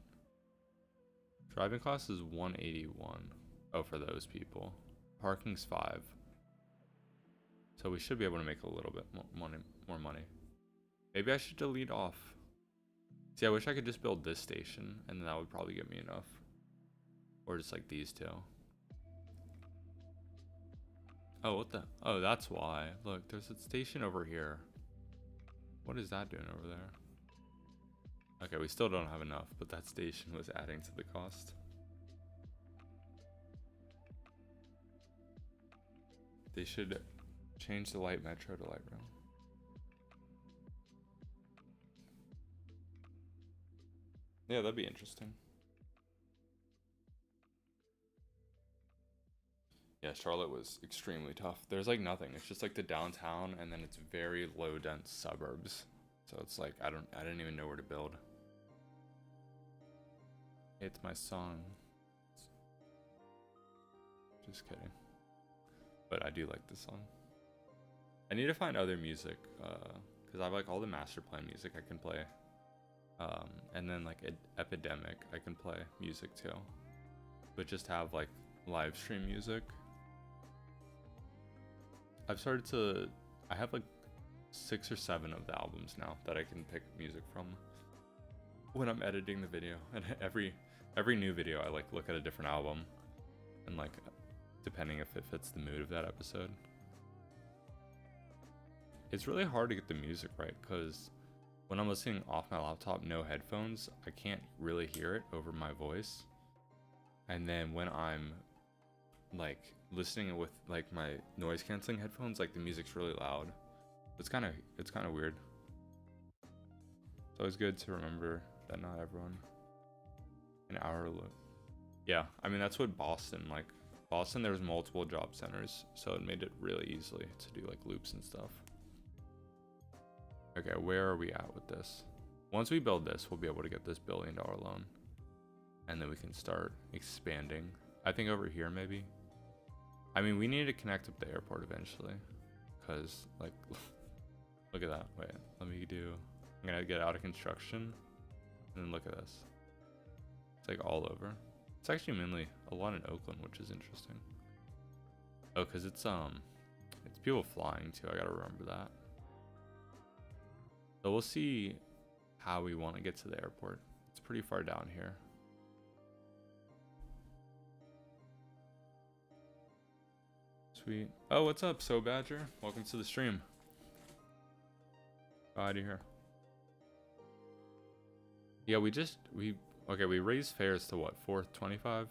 Driving cost is 181. Oh, for those people. Parking's 5. So we should be able to make a little bit more money. Maybe I should delete off. See, I wish I could just build this station, and then that would probably get me enough. Or just like these two. Oh, what the? Oh, that's why. Look, there's a station over here. What is that doing over there? Okay, we still don't have enough, but that station was adding to the cost. They should change the light metro to light rail. Yeah, that'd be interesting. Yeah, Charlotte was extremely tough. There's like nothing. It's just like the downtown, and then it's very low dense suburbs. So it's like I didn't even know where to build. It's my song. Just kidding. But I do like this song. I need to find other music, because I have like all the master plan music I can play. And then like Epidemic, I can play music too. But just have like live stream music. I have like 6 or 7 of the albums now that I can pick music from when I'm editing the video. And every new video I like look at a different album, and like depending if it fits the mood of that episode. It's really hard to get the music right because when I'm listening off my laptop, no headphones, I can't really hear it over my voice. And then when I'm like listening with like my noise canceling headphones, like the music's really loud. It's kind of weird. It's always good to remember that not everyone an hour loop. Yeah, I mean that's what Boston, like Boston there was multiple job centers, so it made it really easily to do like loops and stuff. Okay, where are we at with this? Once we build this, we'll be able to get this $1 billion loan, and then we can start expanding. I think over here maybe. I mean, we need to connect up the airport eventually, because like look at that. Wait, let me do, I'm gonna get out of construction, and then look at this. It's like all over. It's actually mainly a lot in Oakland, which is interesting. Oh, because it's people flying too. I gotta remember that. So we'll see how we want to get to the airport. It's pretty far down here. Sweet. Oh, what's up, So Badger? Welcome to the stream. Glad you're here. Yeah, we raised fares to what, $4.25?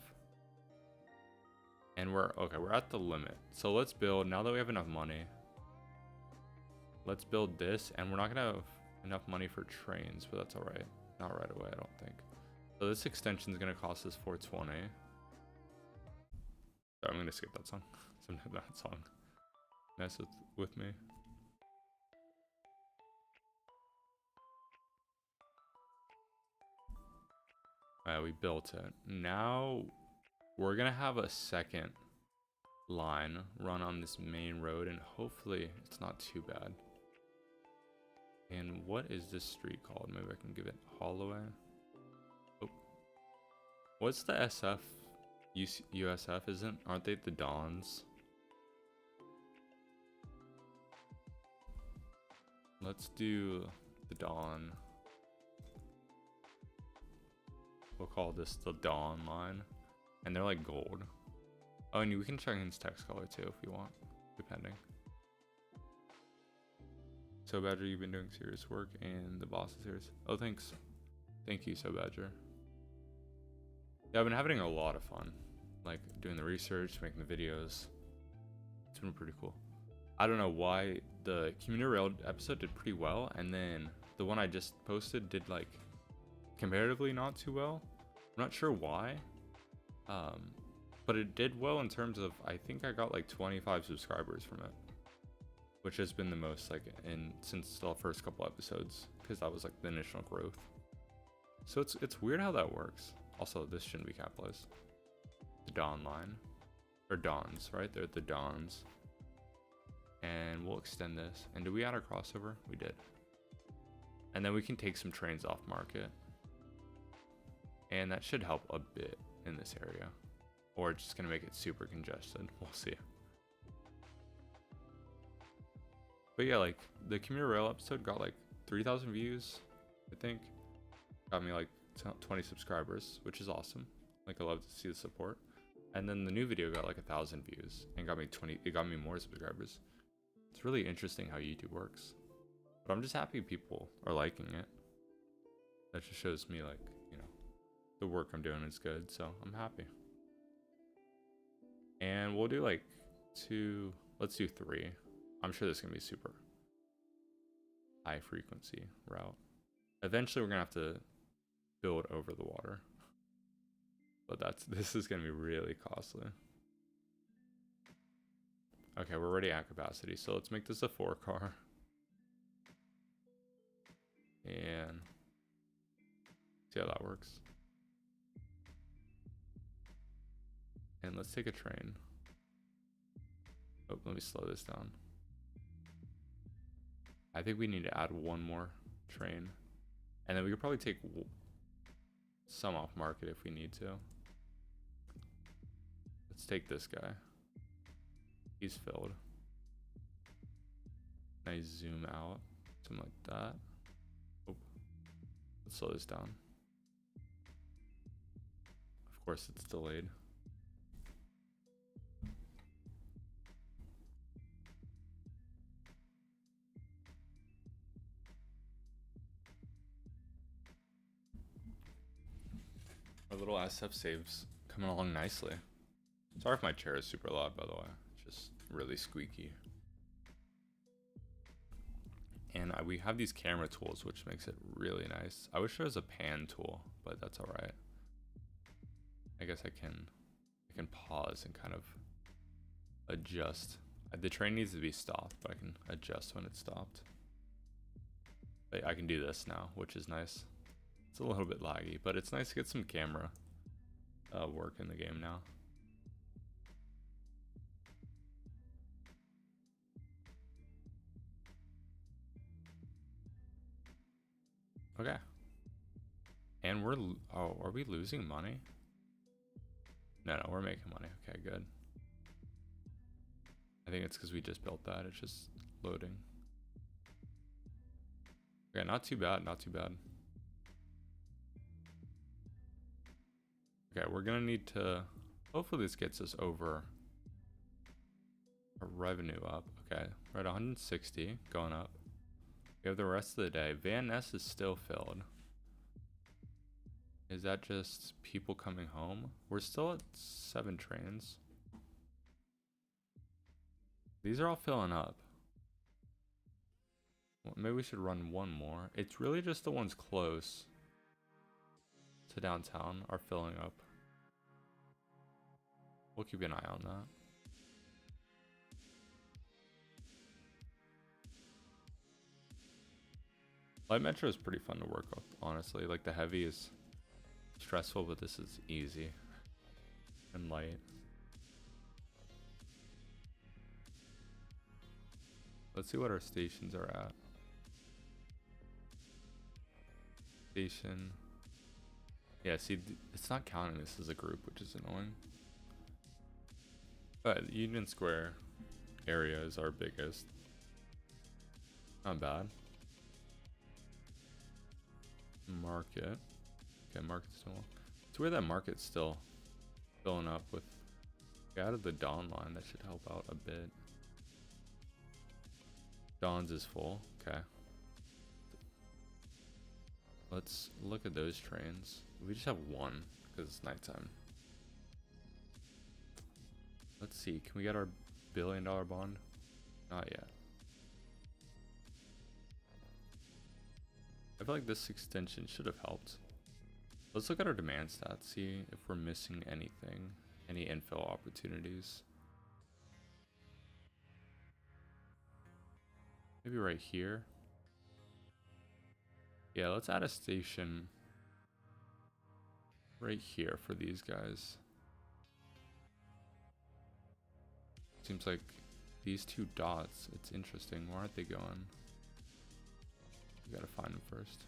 And we're at the limit. So let's build, now that we have enough money, let's build this, and we're not gonna have enough money for trains, but that's all right. Not right away, I don't think. So this extension is gonna cost us $420. Sorry, I'm gonna skip that song. Sometimes that song mess with me. Alright, we built it. Now we're gonna have a second line run on this main road, and hopefully it's not too bad. And what is this street called? Maybe I can give it Holloway. Oh. What's the SF? USF isn't? Aren't they the Dons? Let's do the Dawn. We'll call this the Dawn line. And they're like gold. Oh, and we can check his text color too if you want, depending. So Badger, you've been doing serious work and the boss is serious. Oh, thanks. Thank you, So Badger. Yeah, I've been having a lot of fun. Like doing the research, making the videos. It's been pretty cool. I don't know why the Community Rail episode did pretty well, and then the one I just posted did like comparatively not too well. I'm not sure why. But it did well in terms of, I think I got like 25 subscribers from it, which has been the most like since the first couple episodes, because that was like the initial growth. So it's weird how that works. Also, this shouldn't be capitalized. The Dawn line, or Dons, right? They're the Dons. And we'll extend this. And did we add a crossover? We did. And then we can take some trains off market. And that should help a bit in this area. Or it's just gonna make it super congested. We'll see. But yeah, like the Commuter Rail episode got like 3,000 views, I think. Got me like 20 subscribers, which is awesome. Like I love to see the support. And then the new video got like 1,000 views and got me 20. It got me more subscribers. It's really interesting how YouTube works. But I'm just happy people are liking it. That just shows me like, you know, the work I'm doing is good, so I'm happy. And we'll do like let's do 3. I'm sure this is gonna be super high frequency route. Eventually we're gonna have to build over the water. But this is gonna be really costly. Okay, we're already at capacity, so let's make this a 4-car. And see how that works. And let's take a train. Oh, let me slow this down. I think we need to add one more train. And then we could probably take some off market if we need to. Let's take this guy. He's filled. Nice zoom out. Something like that. Oh, let's slow this down. Of course, it's delayed. Our little SF saves coming along nicely. Sorry if my chair is super loud, by the way. It's just really squeaky. And we have these camera tools, which makes it really nice. I wish there was a pan tool, but that's all right. I guess I can pause and kind of adjust. The train needs to be stopped, but I can adjust when it's stopped. But I can do this now, which is nice. It's a little bit laggy, but it's nice to get some camera work in the game now. Okay. And are we losing money? No, we're making money. Okay, good. I think it's because we just built that. It's just loading. Okay, not too bad, not too bad. Okay, we're gonna need to, hopefully this gets us over our revenue up. Okay, we're at 160, going up. We have the rest of the day. Van Ness is still filled. Is that just people coming home? We're still at 7 trains. These are all filling up. Well, maybe we should run one more. It's really just the ones close to downtown are filling up. We'll keep an eye on that. Light metro is pretty fun to work with, honestly. Like the heavy is stressful, but this is easy and light. Let's see what our stations are at. Station. Yeah, see, it's not counting this as a group, which is annoying. But Union Square area is our biggest. Not bad. Market. Okay, market's still. It's weird that market's still filling up with. We added the Dawn line, that should help out a bit. Dawn's is full. Okay. Let's look at those trains. We just have one because it's nighttime. Let's see. Can we get our $1 billion bond? Not yet. I feel like this extension should have helped. Let's look at our demand stats, see if we're missing anything, any infill opportunities. Maybe right here. Yeah, let's add a station right here for these guys. Seems like these two dots, it's interesting. Where aren't they going? We gotta find them first.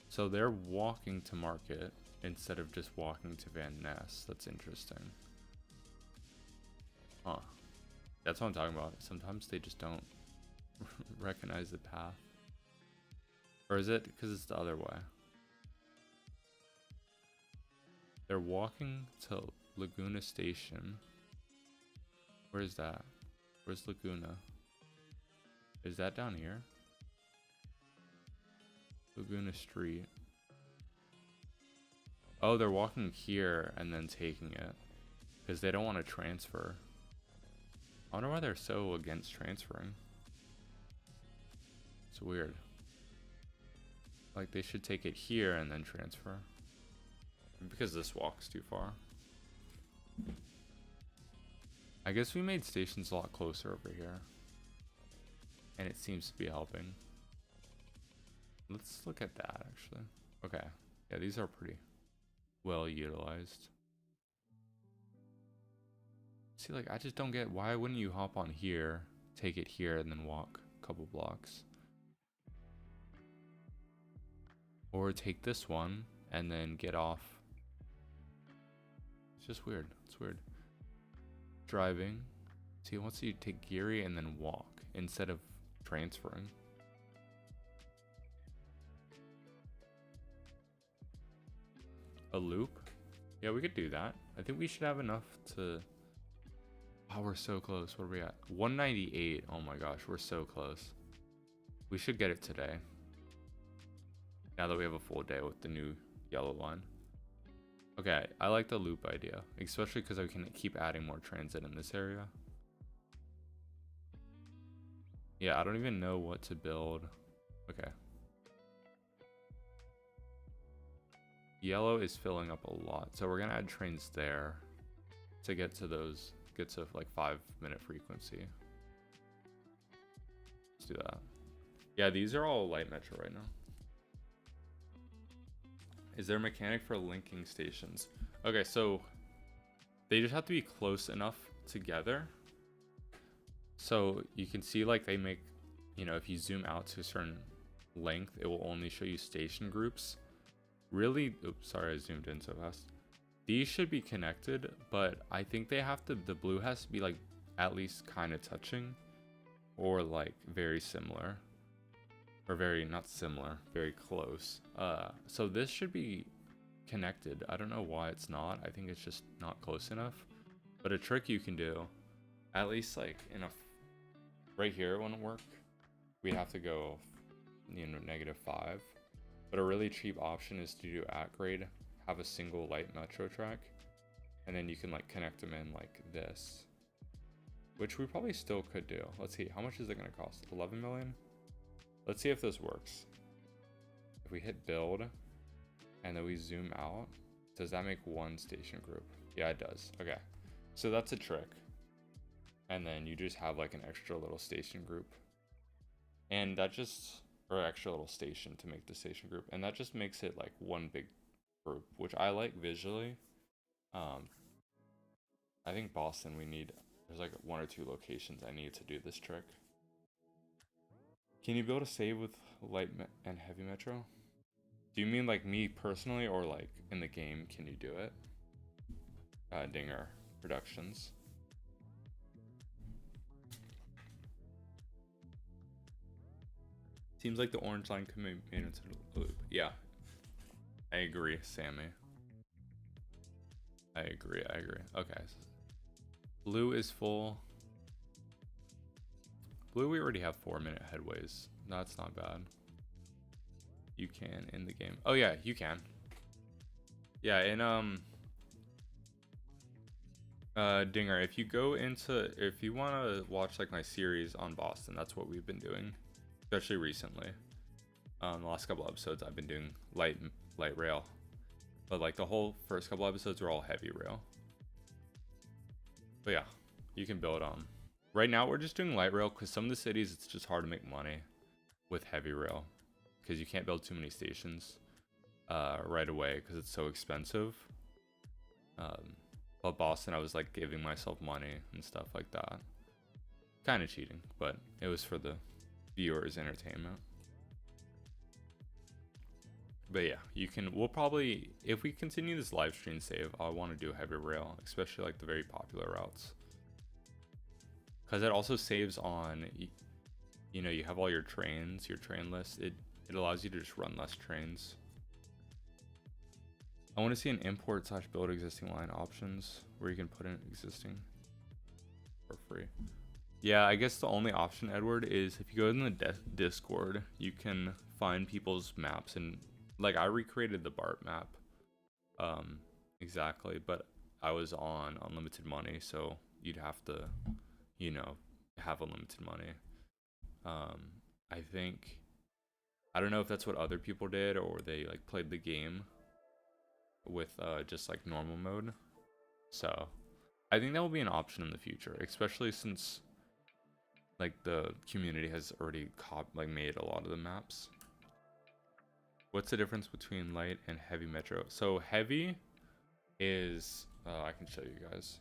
So they're walking to market instead of just walking to Van Ness. That's interesting. Huh. That's what I'm talking about. Sometimes they just don't recognize the path. Or is it because it's the other way? They're walking to Laguna Station. Where is that? Where's Laguna? Is that down here? Laguna Street. Oh, they're walking here and then taking it because they don't want to transfer. I wonder why they're so against transferring. It's weird. Like they should take it here and then transfer. Because this walk's too far. I guess we made stations a lot closer over here. And it seems to be helping. Let's look at that actually. Okay. Yeah, these are pretty well utilized. See, like I just don't get why wouldn't you hop on here, take it here, and then walk a couple blocks? Or take this one and then get off. It's just weird. It's weird. Driving. See, it wants you to take Geary and then walk instead of transferring. A loop? Yeah, we could do that. I think we should have enough to... Wow, we're so close. What are we at? 198. Oh my gosh, we're so close. We should get it today. Now that we have a full day with the new yellow line. Okay, I like the loop idea, especially because I can keep adding more transit in this area. Yeah, I don't even know what to build. Okay. Yellow is filling up a lot, so we're gonna add trains there to get to those, get to like 5-minute frequency. Let's do that. Yeah, these are all light metro right now. Is there a mechanic for linking stations? Okay, so they just have to be close enough together. So you can see like they make, you know, if you zoom out to a certain length, it will only show you station groups. Really, oops, sorry, I zoomed in so fast. These should be connected, but I think they have to, the blue has to be like at least kind of touching or like very similar. Or very, not similar, very close. So this should be connected. I don't know why it's not. I think it's just not close enough. But a trick you can do, at least like in a, right here it wouldn't work. We'd have to go, you know, -5. But a really cheap option is to do at grade, have a single light metro track, and then you can like connect them in like this, which we probably still could do. Let's see, how much is it going to cost? 11 million? Let's see if this works. If we hit build and then we zoom out, does that make one station group? Yeah, it does. Okay, so that's a trick. And then you just have like an extra little station group. And that just or extra little station to make the station group, and that just makes it like one big group, which I like visually. Um, I think Boston, there's like 1 or 2 locations I need to do this trick. Can you build a save with light and heavy metro? Do you mean like me personally, or like in the game, can you do it? Dinger Productions. Seems like the orange line could be made into the loop. Yeah, I agree, Sammy. I agree. Okay. Blue is full. Blue, we already have 4-minute headways. That's not bad. You can in the game. Oh yeah, you can. Yeah, in Dinger, if you want to watch like my series on Boston, that's what we've been doing, especially recently. The last couple episodes I've been doing light rail, but like the whole first couple episodes were all heavy rail. But yeah, you can build on. Right now we're just doing light rail because some of the cities it's just hard to make money with heavy rail because you can't build too many stations right away because it's so expensive. But Boston, I was like giving myself money and stuff like that. Kind of cheating, but it was for the viewers' entertainment. But yeah, we'll probably, if we continue this live stream save, I want to do heavy rail, especially like the very popular routes. Because it also saves on, you know, you have all your trains, your train list. It allows you to just run less trains. I want to see an import / build existing line options where you can put in existing for free. Yeah, I guess the only option, Edward, is if you go in the Discord, you can find people's maps, and like I recreated the BART map exactly, but I was on unlimited money, so you'd have to, you know, have unlimited money. I don't know if that's what other people did or they like played the game with just like normal mode. So I think that will be an option in the future, especially since like the community has already made a lot of the maps. What's the difference between light and heavy metro? So heavy is I can show you guys.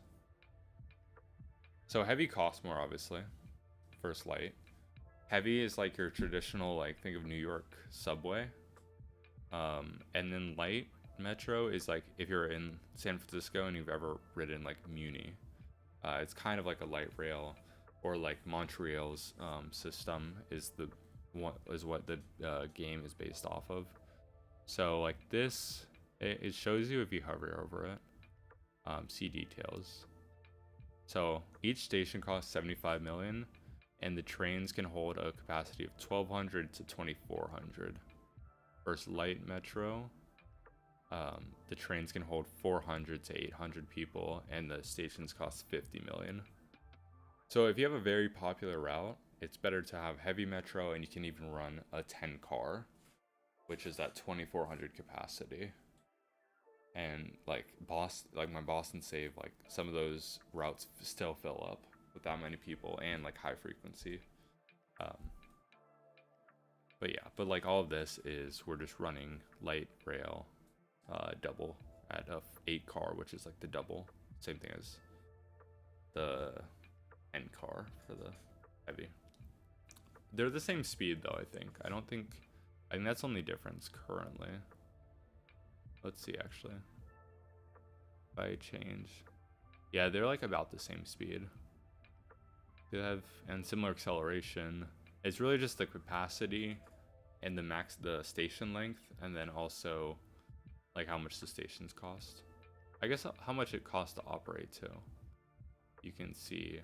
So heavy costs more, obviously, versus light. Heavy is like your traditional, like, think of New York subway. And then light metro is like if you're in San Francisco and you've ever ridden like Muni. It's kind of like a light rail, or like Montreal's system is what the game is based off of. So like this, it shows you if you hover over it. See details. So each station costs 75 million, and the trains can hold a capacity of 1,200 to 2,400. Versus light metro, the trains can hold 400 to 800 people, and the stations cost 50 million. So if you have a very popular route, it's better to have heavy metro, and you can even run a 10 car, which is at 2,400 capacity. And like my Boston save, like some of those routes still fill up with that many people and like high frequency. But like all of this is we're just running light rail double at a 8 car, which is like the double, same thing as the N car for the heavy. They're the same speed though, I think that's the only difference currently. Let's see, actually, if I change, yeah, they're like about the same speed. They have and similar acceleration. It's really just the capacity and the station length, and then also like how much the stations cost. I guess how much it costs to operate too. You can see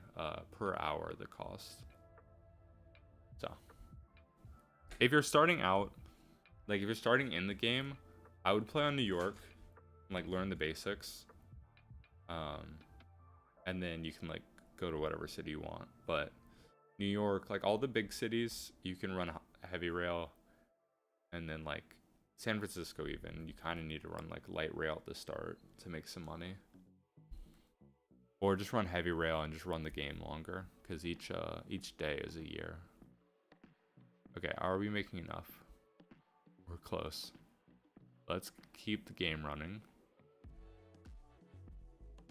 per hour the cost. So if you're starting out, like if you're starting in the game, I would play on New York and like learn the basics. And then you can like go to whatever city you want. But New York, like all the big cities, you can run heavy rail. And then like San Francisco, even, you kind of need to run like light rail at the start to make some money. Or just run heavy rail and just run the game longer, because each day is a year. Okay, are we making enough? We're close. Let's keep the game running.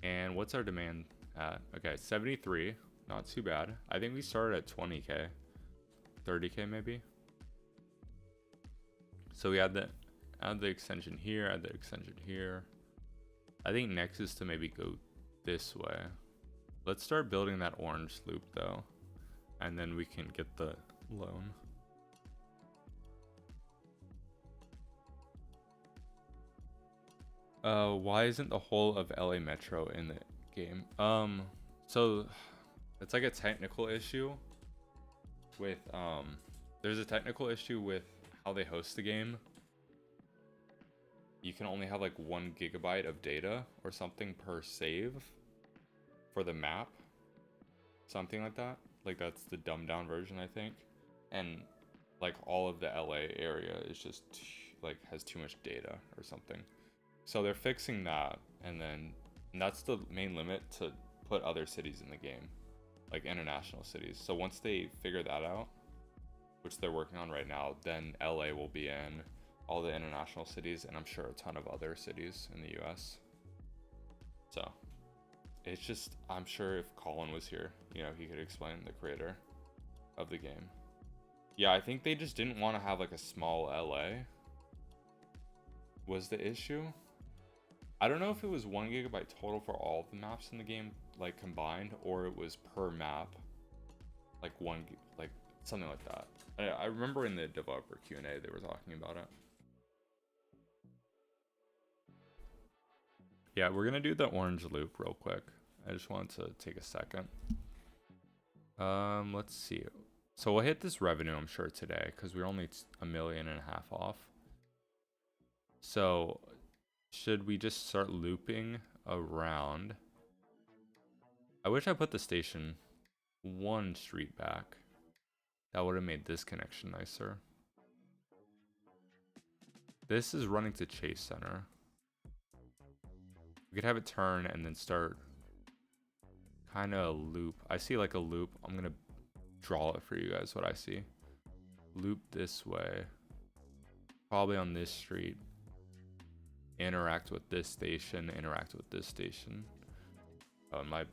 And what's our demand at? Okay, 73. Not too bad. I think we started at 20k. 30k maybe. So we add the extension here, add the extension here. I think next is to maybe go this way. Let's start building that orange loop though. And then we can get the loan. Why isn't the whole of LA Metro in the game? So it's like a technical issue with, there's a technical issue with how they host the game. You can only have like 1 gigabyte of data or something per save for the map. Something like that. Like that's the dumbed down version, I think. And like all of the LA area is just like has too much data or something. So they're fixing that, and that's the main limit to put other cities in the game, like international cities. So once they figure that out, which they're working on right now, then LA will be in all the international cities, and I'm sure a ton of other cities in the US. So it's just, I'm sure if Colin was here, you know, he could explain, the creator of the game. Yeah, I think they just didn't want to have like a small LA was the issue. I don't know if it was 1 gigabyte total for all of the maps in the game, like combined, or it was per map, like like something like that. I remember in the developer Q&A they were talking about it. Yeah, we're gonna do the orange loop real quick. I just wanted to take a second. Let's see. So we'll hit this revenue, I'm sure, today, because we're only 1.5 million off. So should we just start looping around? I wish I put the station 1 street back. That would have made this connection nicer. This is running to Chase Center. We could have it turn and then start kind of a loop. I see like a loop. I'm gonna draw it for you guys what I see. Loop this way. Probably on this street. Interact with this station, interact with this station. Oh, my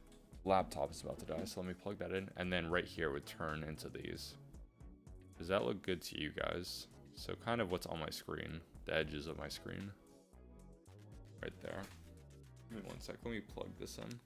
laptop is about to die, so let me plug that in. And then right here would turn into these. Does that look good to you guys? So kind of what's on my screen, the edges of my screen. Right there. Give me 1 sec, let me plug this in.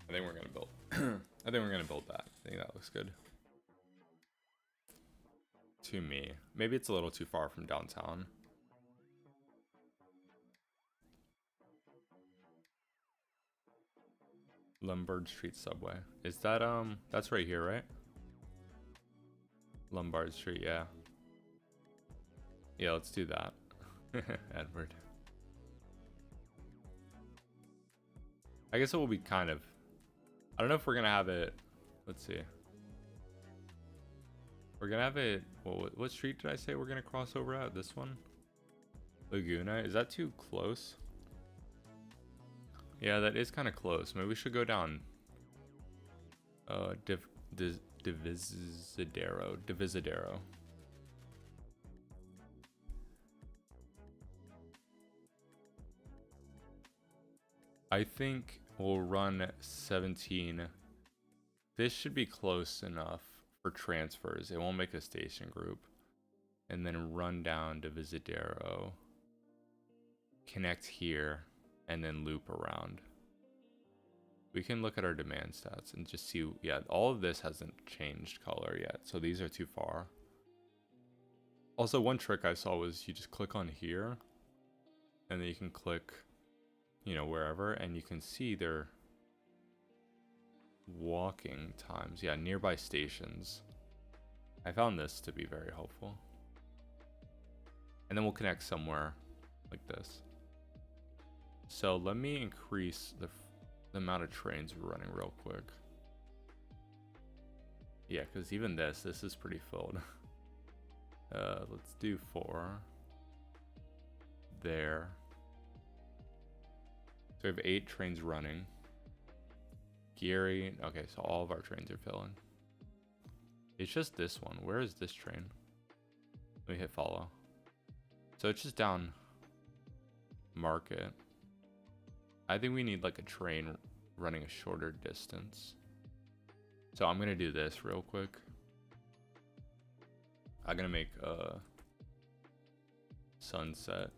I think we're gonna build. I think we're gonna build that. I think that looks good. To me, maybe it's a little too far from downtown. Lombard Street subway. Is that that's right here, right? Lombard Street, yeah. Yeah, let's do that. Edward. I guess it will be kind of, I don't know if we're gonna have it. Let's see. We're gonna have it. Well, what street did I say we're gonna cross over at? This one? Laguna? Is that too close? Yeah, that is kind of close. Maybe we should go down. Divisadero. I think we'll run 17. This should be close enough for transfers. It won't make a station group. And then run down to Divisadero. Connect here. And then loop around. We can look at our demand stats and just see. Yeah, all of this hasn't changed color yet. So these are too far. Also, one trick I saw was you just click on here. And then you can click, you know, wherever. And you can see their walking times. Yeah, nearby stations. I found this to be very helpful. And then we'll connect somewhere like this. So let me increase the amount of trains we're running real quick. Yeah, because even this is pretty filled. Let's do 4. There. So we have 8 trains running. Geary. Okay, so all of our trains are filling. It's just this one. Where is this train? Let me hit follow. So it's just down Market. I think we need like a train running a shorter distance. So I'm gonna do this real quick. I'm gonna make a Sunset.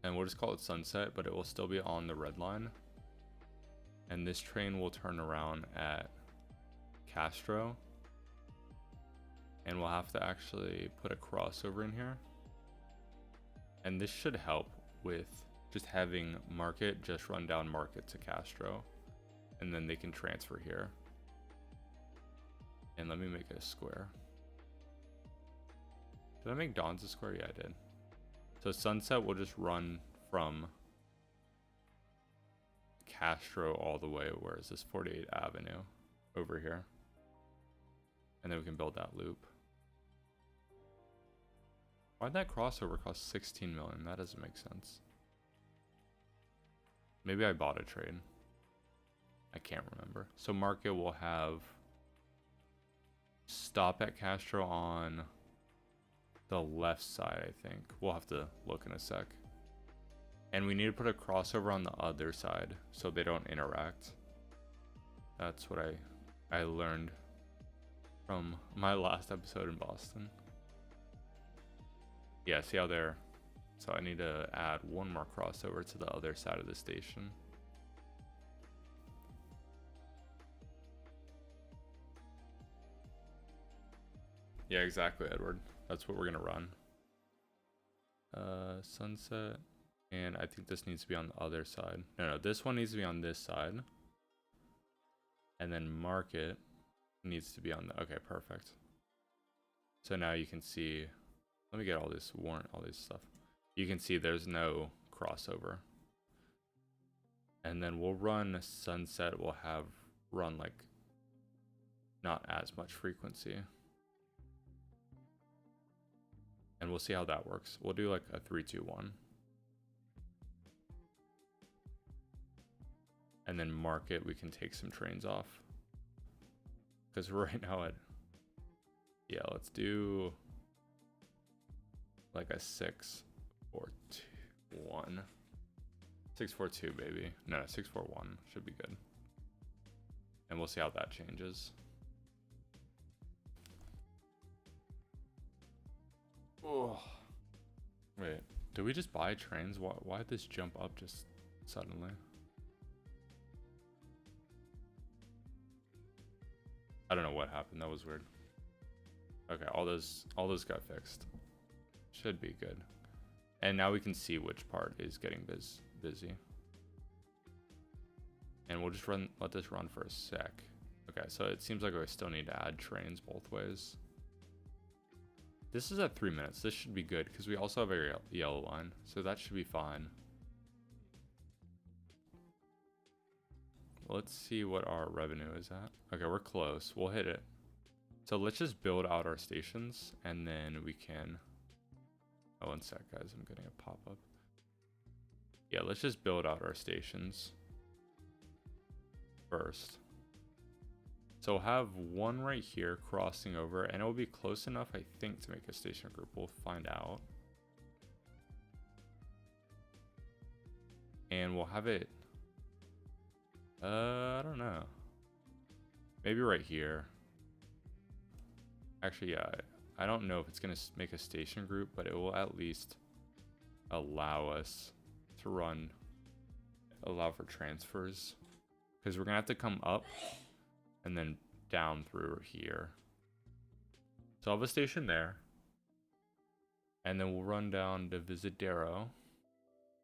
And we'll just call it Sunset, but it will still be on the red line. And this train will turn around at Castro. And we'll have to actually put a crossover in here. And this should help with just having Market just run down Market to Castro. And then they can transfer here. And let me make it a square. Did I make Dawn's a square? Yeah, I did. So Sunset will just run from Castro all the way. Where is this? 48th Avenue over here. And then we can build that loop. Why'd that crossover cost 16 million? That doesn't make sense. Maybe I bought a trade. I can't remember. So Market will have stop at Castro on the left side, I think. We'll have to look in a sec. And we need to put a crossover on the other side so they don't interact. That's what I learned from my last episode in Boston. Yeah, see how they're... So I need to add one more crossover to the other side of the station. Yeah, exactly, Edward. That's what we're gonna run. Sunset. And I think this needs to be on the other side. No, this one needs to be on this side. And then Market needs to be on the... Okay, perfect. So now you can see... Let me get all this warrant, all this stuff. You can see there's no crossover. And then we'll run Sunset. We'll have run like not as much frequency. And we'll see how that works. We'll do like a 3-2-1. And then Market, we can take some trains off. Because right now at... Yeah, let's do like a 6-4-2-1. 6-4-2, baby. No, 6-4-1 should be good. And we'll see how that changes. Oh. Wait, did we just buy trains? Why did this jump up just suddenly? I don't know what happened. That was weird. Okay, all those got fixed. Should be good. And now we can see which part is getting busy. And we'll just let this run for a sec. Okay, so it seems like we still need to add trains both ways. This is at 3 minutes. This should be good because we also have a yellow line, so that should be fine. Let's see what our revenue is at. Okay, we're close. We'll hit it. So let's just build out our stations and then we can... Oh, one sec, guys. I'm getting a pop-up. Yeah, let's just build out our stations first. So we'll have one right here crossing over, and it will be close enough, I think, to make a station group. We'll find out. And we'll have it... I don't know. Maybe right here. Actually, yeah. I don't know if it's going to make a station group, but it will at least allow us to allow for transfers. Because we're going to have to come up and then down through here. So I'll have a station there. And then we'll run down to Visadero.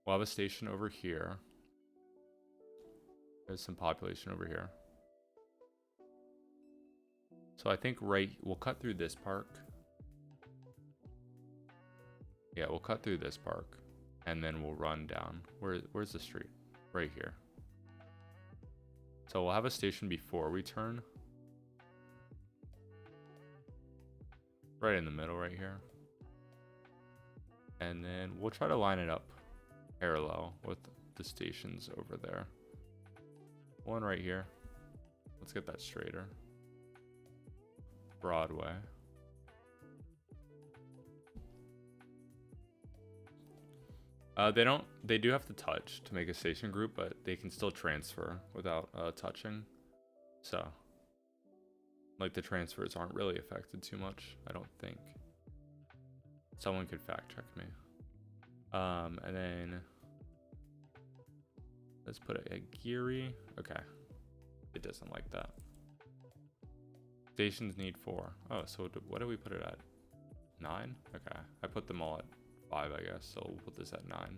We'll have a station over here. There's some population over here. So I think we'll cut through this park. Yeah, we'll cut through this park. And then we'll run down. Where's the street? Right here. So we'll have a station before we turn. Right in the middle right here. And then we'll try to line it up parallel with the stations over there. One right here. Let's get that straighter. Broadway. They do have to touch to make a station group, but they can still transfer without touching. So, like, the transfers aren't really affected too much, I don't think. Someone could fact check me. And then let's put it at Geary. Okay. It doesn't like that. Stations need 4. Oh, so what do we put it at? 9? Okay. I put them all at 5, I guess. So we'll put this at 9.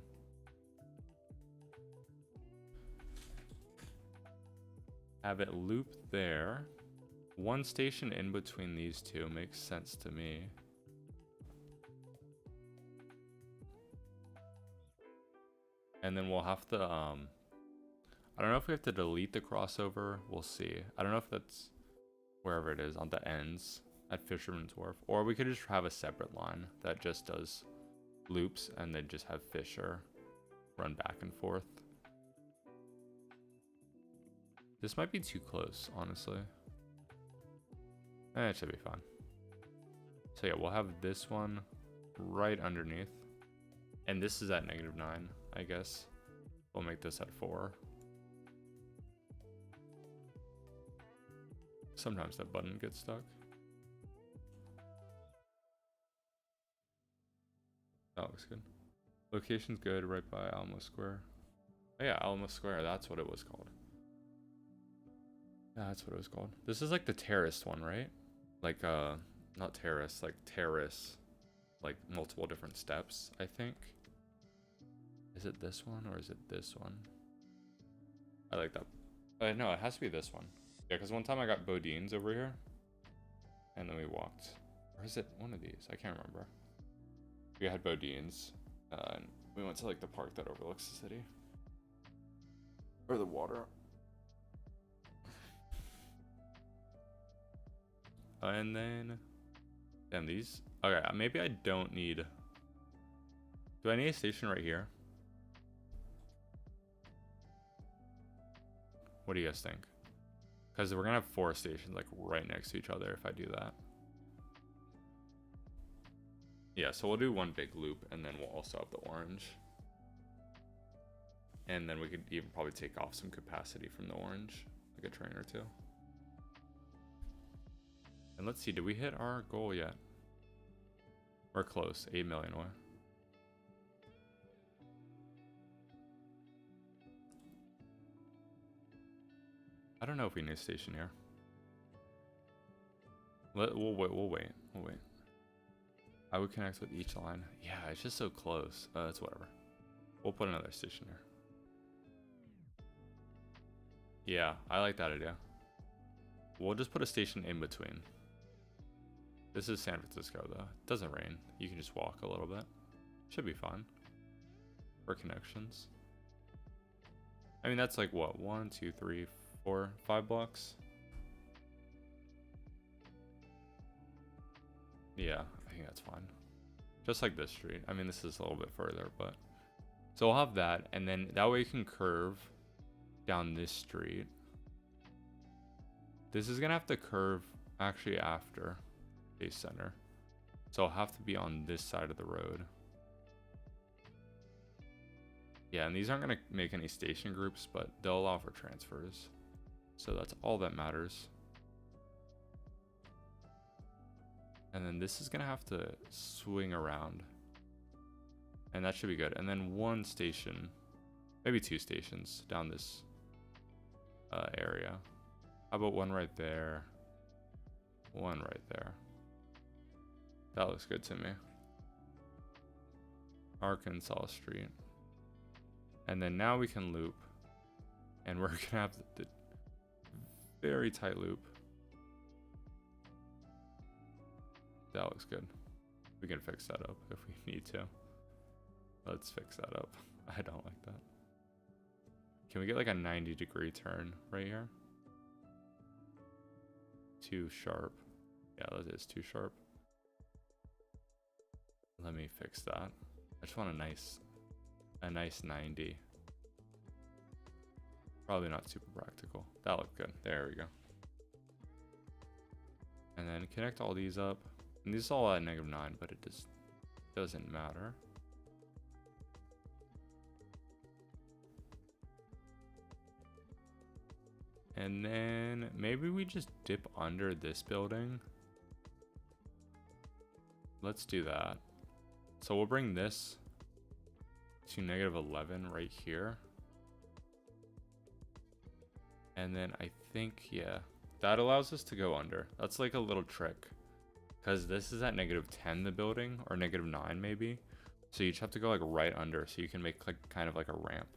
Have it loop there. One station in between these two makes sense to me. And then we'll have to, I don't know if we have to delete the crossover. We'll see. I don't know if that's wherever it is on the ends at Fisherman's Wharf. Or we could just have a separate line that just does loops and then just have Fisher run back and forth. This might be too close, honestly. It should be fine. So yeah, we'll have this one right underneath. And this is at -9, I guess. We'll make this at 4. Sometimes that button gets stuck. That looks good. Location's good, right by Alamo Square. Oh yeah, Alamo Square, that's what it was called. Yeah, that's what it was called. This is like the terraced one, right? Like, not terrace, like terrace. Like multiple different steps, I think. Is it this one or is it this one? I like that. No, it has to be this one. Yeah, because one time I got Bodine's over here. And then we walked. Or is it one of these? I can't remember. We had Bodine's. And we went to like the park that overlooks the city. Or the water. And then... Damn, these... Okay, maybe I don't need... Do I need a station right here? What do you guys think? Because we're going to have 4 stations like right next to each other if I do that. Yeah, so we'll do one big loop and then we'll also have the orange. And then we could even probably take off some capacity from the orange, like a train or 2. And let's see, did we hit our goal yet? We're close, 8 million away. I don't know if we need a station here. We'll wait. I would connect with each line. Yeah, it's just so close. It's whatever. We'll put another station here. Yeah, I like that idea. We'll just put a station in between. This is San Francisco, though. It doesn't rain. You can just walk a little bit. Should be fun. For connections. I mean, that's like what? 1, 2, 3, 4, 5 blocks? Yeah, I think that's fine. Just like this street. I mean, this is a little bit further, but... So we'll have that, and then that way you can curve down this street. This is gonna have to curve actually after Base Center. So I'll have to be on this side of the road. Yeah, and these aren't gonna make any station groups, but they'll allow for transfers. So that's all that matters. And then this is gonna have to swing around. And that should be good. And then one station, maybe 2 stations down this area. How about one right there? One right there. That looks good to me. Arkansas Street. And then now we can loop. And we're gonna have the very tight loop. That looks good. We can fix that up if we need to. Let's fix that up. I don't like that. Can we get like a 90-degree turn right here? Too sharp. Yeah, that is too sharp. Let me fix that. I just want a nice 90. Probably not super practical. That looked good. There we go. And then connect all these up. And these are all at -9, but it just doesn't matter. And then maybe we just dip under this building. Let's do that. So we'll bring this to -11 right here. And then I think, yeah, that allows us to go under. That's like a little trick. Because this is at -10, the building, or -9 maybe. So you just have to go like right under so you can make like kind of like a ramp.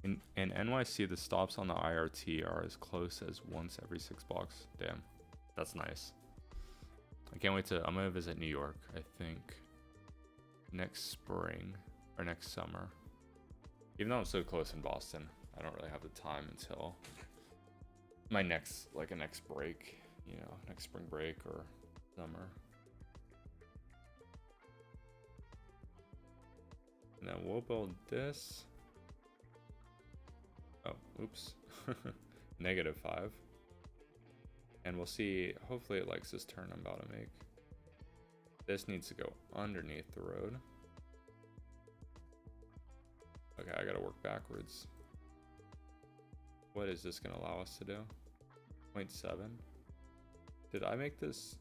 In NYC, the stops on the IRT are as close as once every 6 blocks. Damn, that's nice. I can't wait to, I'm gonna visit New York, I think, next spring or next summer. Even though I'm so close in Boston, I don't really have the time until my next break, you know, next spring break or summer. And then we'll build this. Oh, oops. -5. And we'll see, hopefully it likes this turn I'm about to make. This needs to go underneath the road. Okay, I gotta work backwards. What is this gonna allow us to do? 0.7. Did I make this?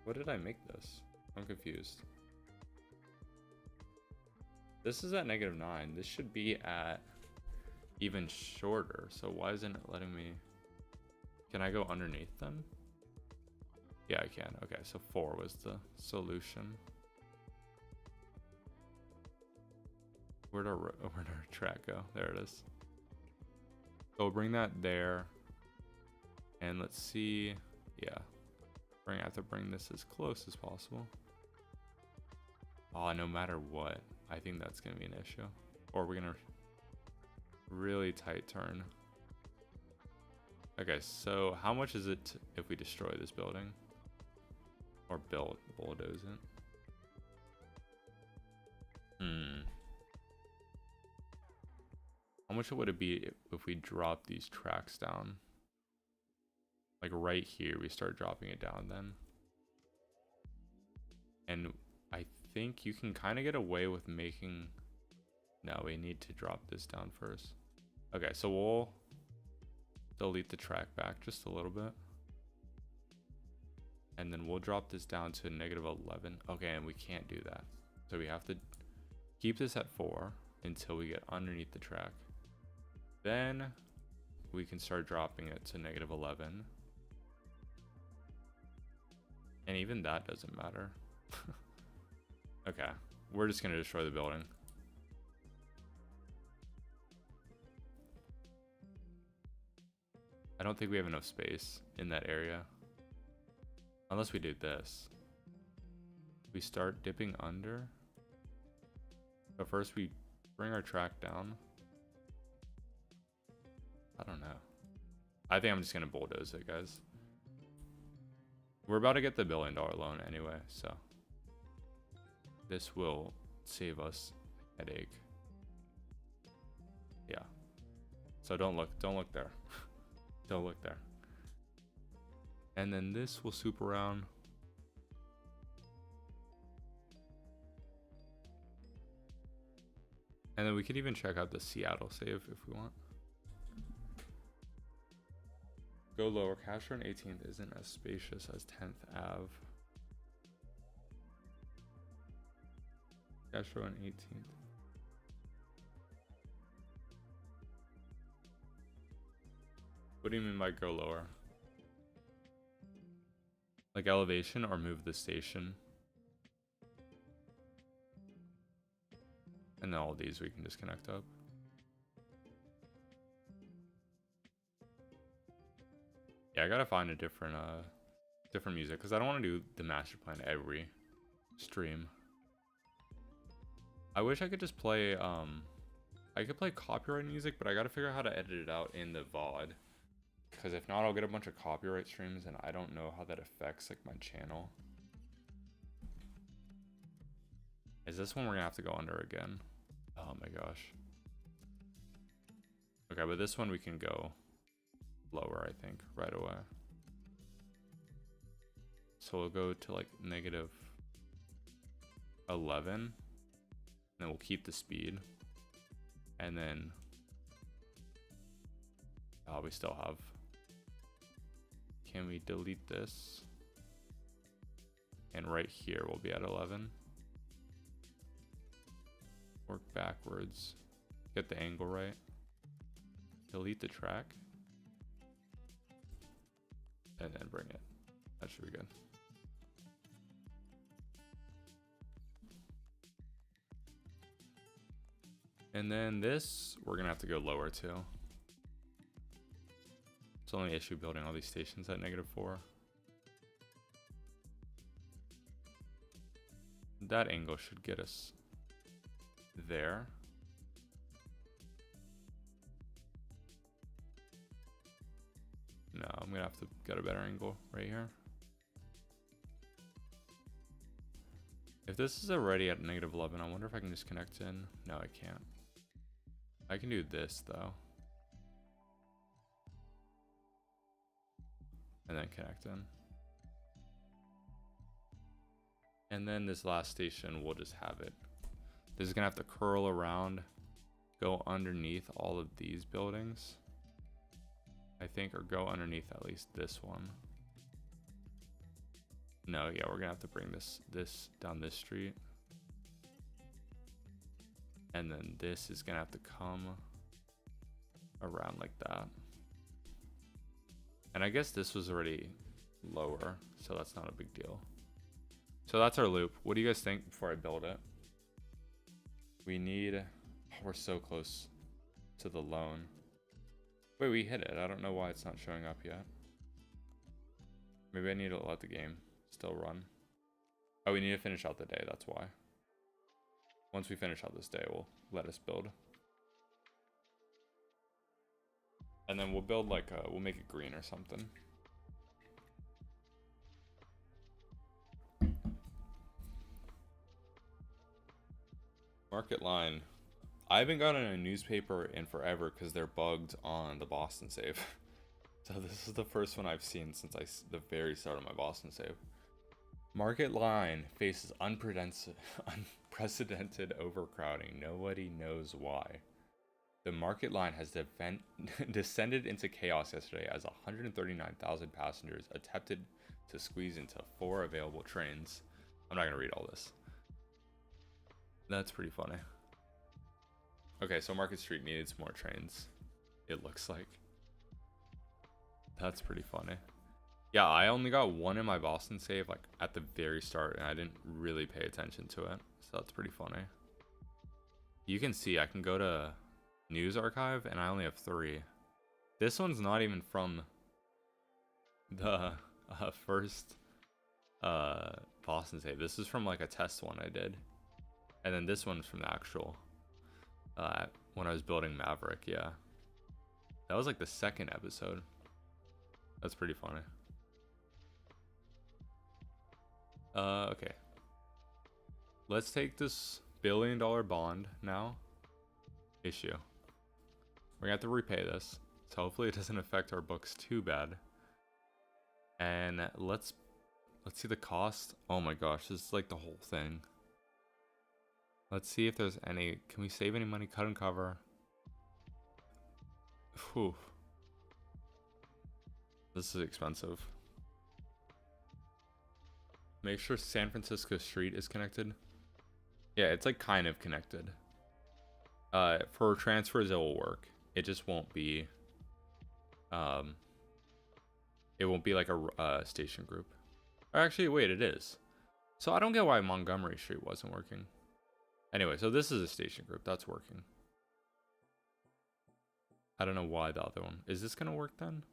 What did I make this? I'm confused. This is at -9. This should be at even shorter. So why isn't it letting me? Can I go underneath them? Yeah, I can. Okay, so 4 was the solution. Where'd our track go? There it is. So we'll bring that there. And let's see. Yeah. I have to bring this as close as possible. Oh, no matter what, I think that's going to be an issue. Or we're going to really tight turn. Okay, so how much is it if we destroy this building? Or bulldoze it? How much would it be if we drop these tracks down? Like right here, we start dropping it down then. And I think you can kind of get away with making... No, we need to drop this down first. Okay, so we'll delete the track back just a little bit. And then we'll drop this down to -11. Okay, and we can't do that. So we have to keep this at 4 until we get underneath the track. Then we can start dropping it to -11. And even that doesn't matter. Okay, we're just gonna destroy the building. I don't think we have enough space in that area. Unless we do this. We start dipping under. But first we bring our track down. I don't know. I think I'm just gonna bulldoze it, guys. We're about to get the $1 billion loan anyway, so this will save us a headache. Yeah. So don't look there. Don't look there. And then this will swoop around. And then we could even check out the Seattle save if we want. Go lower. Castro and 18th isn't as spacious as 10th Ave. Castro and 18th. What do you mean by go lower? Like elevation or move the station? And then all these we can just connect up. Yeah, I gotta find a different music because I don't want to do the master plan every stream. I wish I could just play I could play copyright music, but I gotta figure out how to edit it out in the VOD. Because if not, I'll get a bunch of copyright streams, and I don't know how that affects like my channel. Is this one we're gonna have to go under again? Oh my gosh. Okay, but this one we can go lower, I think, right away. So we'll go to like -11, and then we'll keep the speed. And then, oh, we still have. Can we delete this? And right here we'll be at 11. Work backwards. Get the angle right. Delete the track. And then bring it. That should be good. And then this, we're gonna have to go lower too. It's only issue building all these stations at -4. That angle should get us there. No, I'm gonna have to get a better angle right here. If this is already at -11, I wonder if I can just connect in. No, I can't. I can do this though. And then connect in. And then this last station, we'll just have it. This is gonna have to curl around, go underneath all of these buildings, I think, or go underneath at least this one. No, yeah, we're gonna have to bring this down this street. And then this is gonna have to come around like that. And I guess this was already lower, so that's not a big deal. So that's our loop. What do you guys think before I build it? We need, oh, we're so close to the loan. Wait, we hit it. I don't know why it's not showing up yet. Maybe I need to let the game still run. Oh, we need to finish out the day, that's why. Once we finish out this day, we'll let us build. And then we'll build like we'll make it green or something. Market line. I haven't gotten a newspaper in forever because they're bugged on the Boston save. So this is the first one I've seen since the very start of my Boston save. Market line faces unprecedented overcrowding. Nobody knows why. The market line has descended into chaos yesterday as 139,000 passengers attempted to squeeze into 4 available trains. I'm not going to read all this. That's pretty funny. Okay, so Market Street needs more trains, it looks like. That's pretty funny. Yeah, I only got one in my Boston save like at the very start, and I didn't really pay attention to it. So that's pretty funny. You can see I can go to News Archive, and I only have 3. This one's not even from the first Boston save. This is from like a test one I did. And then this one's from the actual when I was building Maverick. Yeah, that was like the 2nd episode. That's pretty funny. Okay, let's take this $1 billion bond now. Issue. We're gonna have to repay this, so hopefully it doesn't affect our books too bad. And let's see the cost. Oh my gosh, this is like the whole thing. Let's see if there's any. Can we save any money? Cut and cover. Whew. This is expensive. Make sure San Francisco Street is connected. Yeah, it's like kind of connected. For transfers, it will work. It just won't be. It won't be like a station group. Or actually, wait, it is. So I don't get why Montgomery Street wasn't working. Anyway, so this is a station group. That's working. I don't know why the other one. Is this going to work then?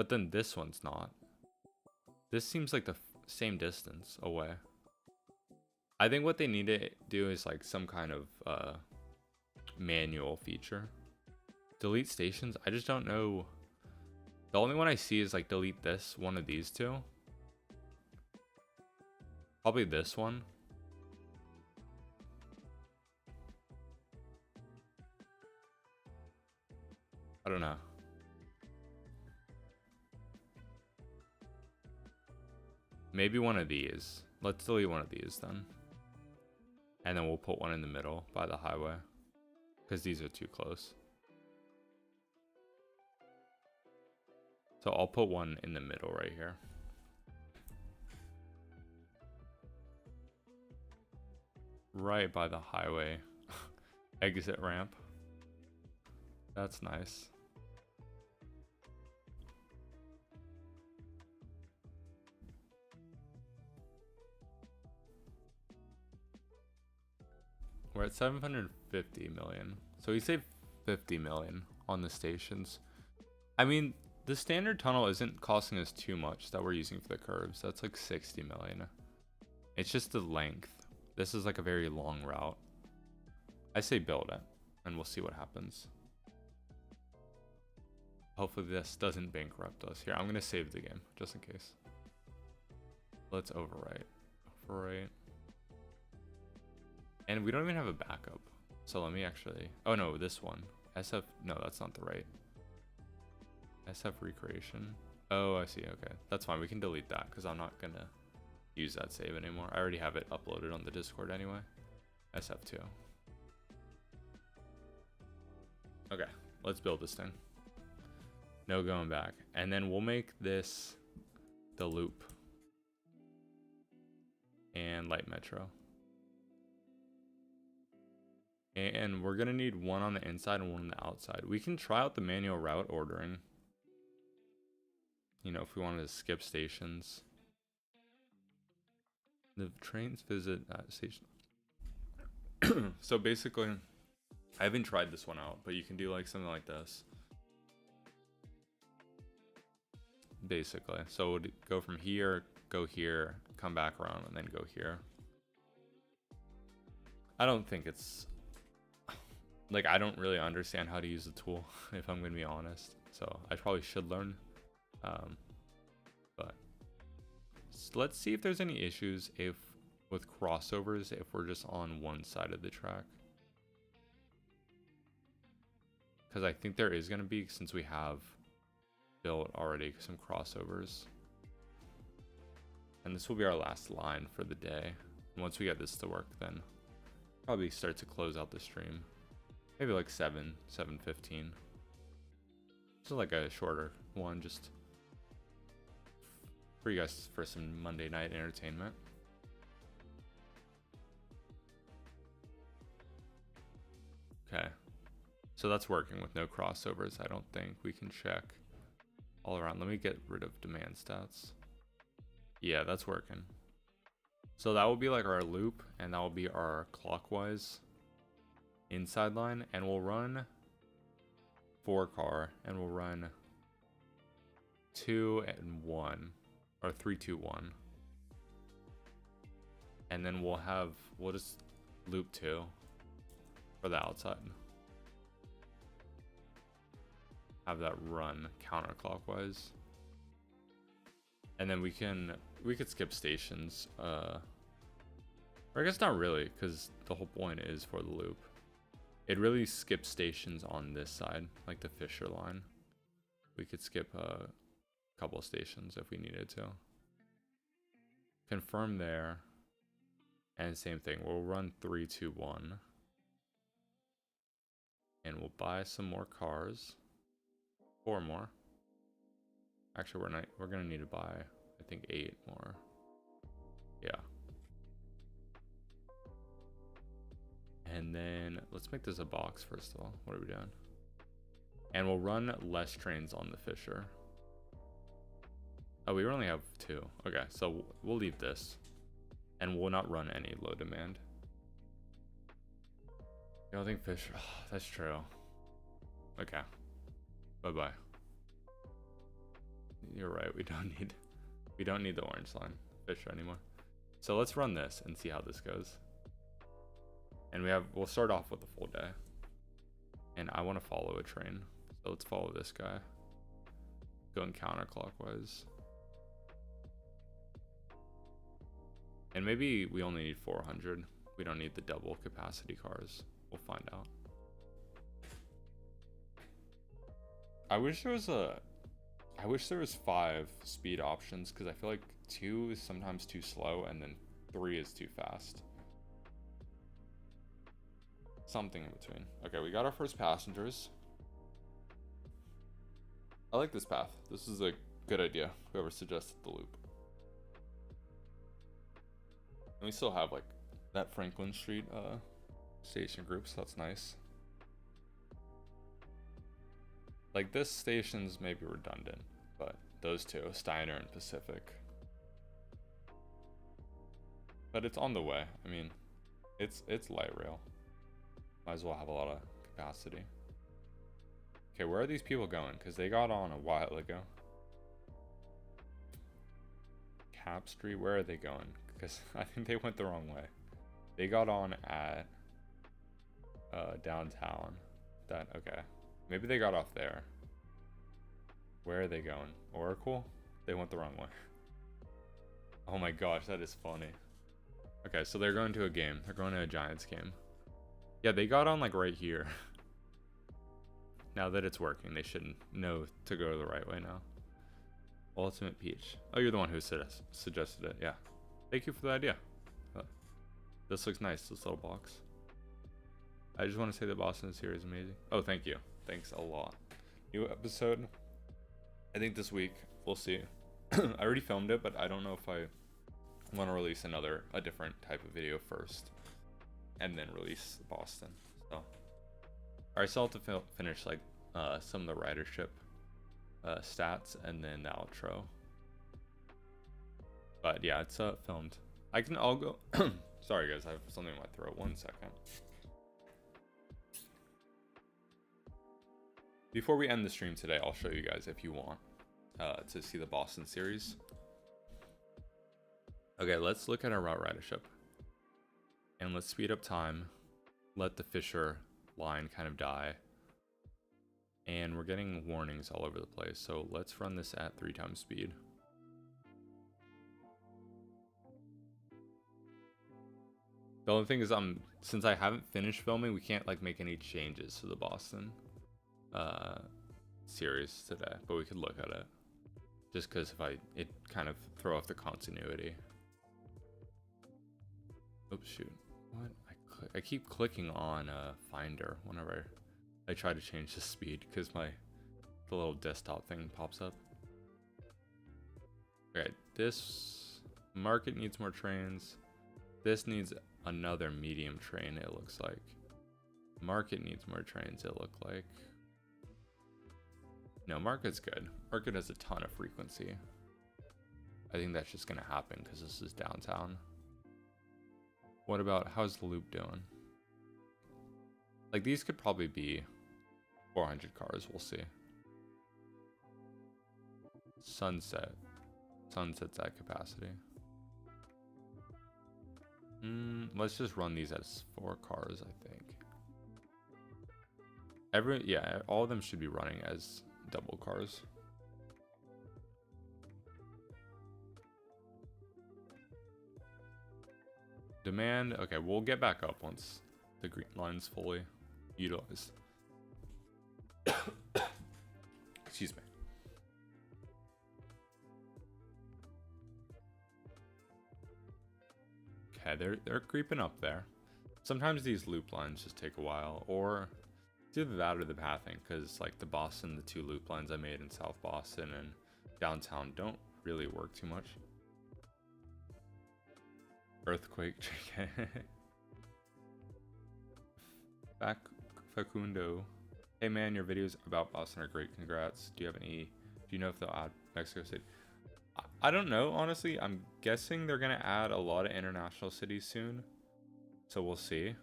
But then this one's not. This seems like the same distance away. I think what they need to do is like some kind of manual feature. Delete stations. I just don't know. The only one I see is like delete this, one of these two. Probably this one. I don't know. Maybe one of these. Let's delete one of these then. And then we'll put one in the middle by the highway. Because these are too close. So I'll put one in the middle right here. Right by the highway exit ramp. That's nice. We're at 750 million. So we saved 50 million on the stations. I mean, the standard tunnel isn't costing us too much that we're using for the curves. That's like 60 million. It's just the length. This is like a very long route. I say build it and we'll see what happens. Hopefully this doesn't bankrupt us. Here, I'm going to save the game just in case. Let's overwrite. Overwrite. And we don't even have a backup. So let me actually... Oh no, this one. SF... No, that's not the right. SF recreation. Oh, I see. Okay. That's fine. We can delete that because I'm not going to use that save anymore. I already have it uploaded on the Discord anyway. SF2. Okay. Let's build this thing. No going back. And then we'll make this the loop. And light metro. And we're going to need one on the inside and one on the outside. We can try out the manual route ordering. You know, if we wanted to skip stations. The trains visit that station. So basically, I haven't tried this one out, but you can do like something like this. Basically. So we'll go from here, go here, come back around, and then go here. I don't think it's... Like, I don't really understand how to use the tool, if I'm going to be honest. So I probably should learn. But let's see if there's any issues with crossovers if we're just on one side of the track. Because I think there is going to be, since we have built already some crossovers. And this will be our last line for the day. Once we get this to work, then probably start to close out the stream. Maybe like 7:15. So like a shorter one, just for you guys for some Monday night entertainment. Okay. So that's working with no crossovers. I don't think we can check all around. Let me get rid of demand stats. Yeah, that's working. So that will be like our loop, and that will be our clockwise inside line, and we'll run 4 car, and we'll run 2 and 1, or 3, 2, 1, and then we'll just loop 2 for the outside. Have that run counterclockwise, and then we could skip stations. Or I guess not really, because the whole point is for the loop. It really skips stations on this side, like the Fisher line. We could skip a couple of stations if we needed to. Confirm there. And same thing, we'll run 3, 2, 1. And we'll buy some more cars. 4 more. Actually, we're gonna need to buy, I think, 8 more. Yeah. And then let's make this a box first of all. What are we doing? And we'll run less trains on the Fisher. Oh, we only have 2. Okay, so we'll leave this. And we'll not run any low demand. You don't think Fisher? Oh, that's true. Okay. Bye-bye. You're right. We don't need the orange line Fisher anymore. So let's run this and see how this goes. And we'll start off with a full day. And I want to follow a train. So let's follow this guy. Going counterclockwise. And maybe we only need 400. We don't need the double capacity cars. We'll find out. I wish there was 5 speed options, because I feel like 2 is sometimes too slow and then 3 is too fast. Something in between. Okay, we got our first passengers. I like this path. This is a good idea. Whoever suggested the loop. And we still have like that Franklin Street station group, so that's nice. Like this station's maybe redundant, but those two, Steiner and Pacific. But it's on the way. I mean, it's light rail. Might as well have a lot of capacity. Okay, where are these people going? Because they got on a while ago. Cap Street, where are they going? Because I think they went the wrong way. They got on at downtown. Okay. Maybe they got off there. Where are they going? Oracle? They went the wrong way. Oh my gosh, that is funny. Okay, so they're going to a game. They're going to a Giants game. Yeah, they got on like right here. Now that it's working, they should know to go the right way now. Ultimate Peach. Oh, you're the one who suggested it. Yeah. Thank you for the idea. This looks nice, this little box. I just want to say the Boston series is amazing. Oh, thank you. Thanks a lot. New episode, I think this week. We'll see. I already filmed it, but I don't know if I want to release a different type of video first. And then release Boston. So, alright, so I'll have to finish like some of the ridership stats and then the outro. But yeah, it's filmed. I'll go. Sorry guys, I have something in my throat. 1 second. Before we end the stream today, I'll show you guys if you want to see the Boston series. Okay, let's look at our route ridership. And let's speed up time. Let the Fisher line kind of die. And we're getting warnings all over the place. So let's run this at 3 times speed. The only thing is, since I haven't finished filming, we can't like make any changes to the Boston series today. But we could look at it. Just because it kind of throw off the continuity. Oops, shoot. What? I keep clicking on Finder whenever I try to change the speed because the little desktop thing pops up. Okay, this market needs more trains. This needs another medium train, it looks like. Market needs more trains, it look like. No, Market's good. Market has a ton of frequency. I think that's just gonna happen because this is downtown. What about, how's the loop doing? Like these could probably be 400 cars, we'll see. Sunset's at capacity. Let's just run these as 4 cars, I think. Yeah, all of them should be running as double cars. Demand, okay, we'll get back up once the green line's fully utilized. Excuse me. Okay, they're creeping up there. Sometimes these loop lines just take a while, or it's either that or the pathing, because like the 2 loop lines I made in South Boston and downtown don't really work too much. Earthquake. Back Facundo. Hey man, your videos about Boston are great. Congrats. Do you know if they'll add Mexico City? I don't know, honestly. I'm guessing they're gonna add a lot of international cities soon. So we'll see.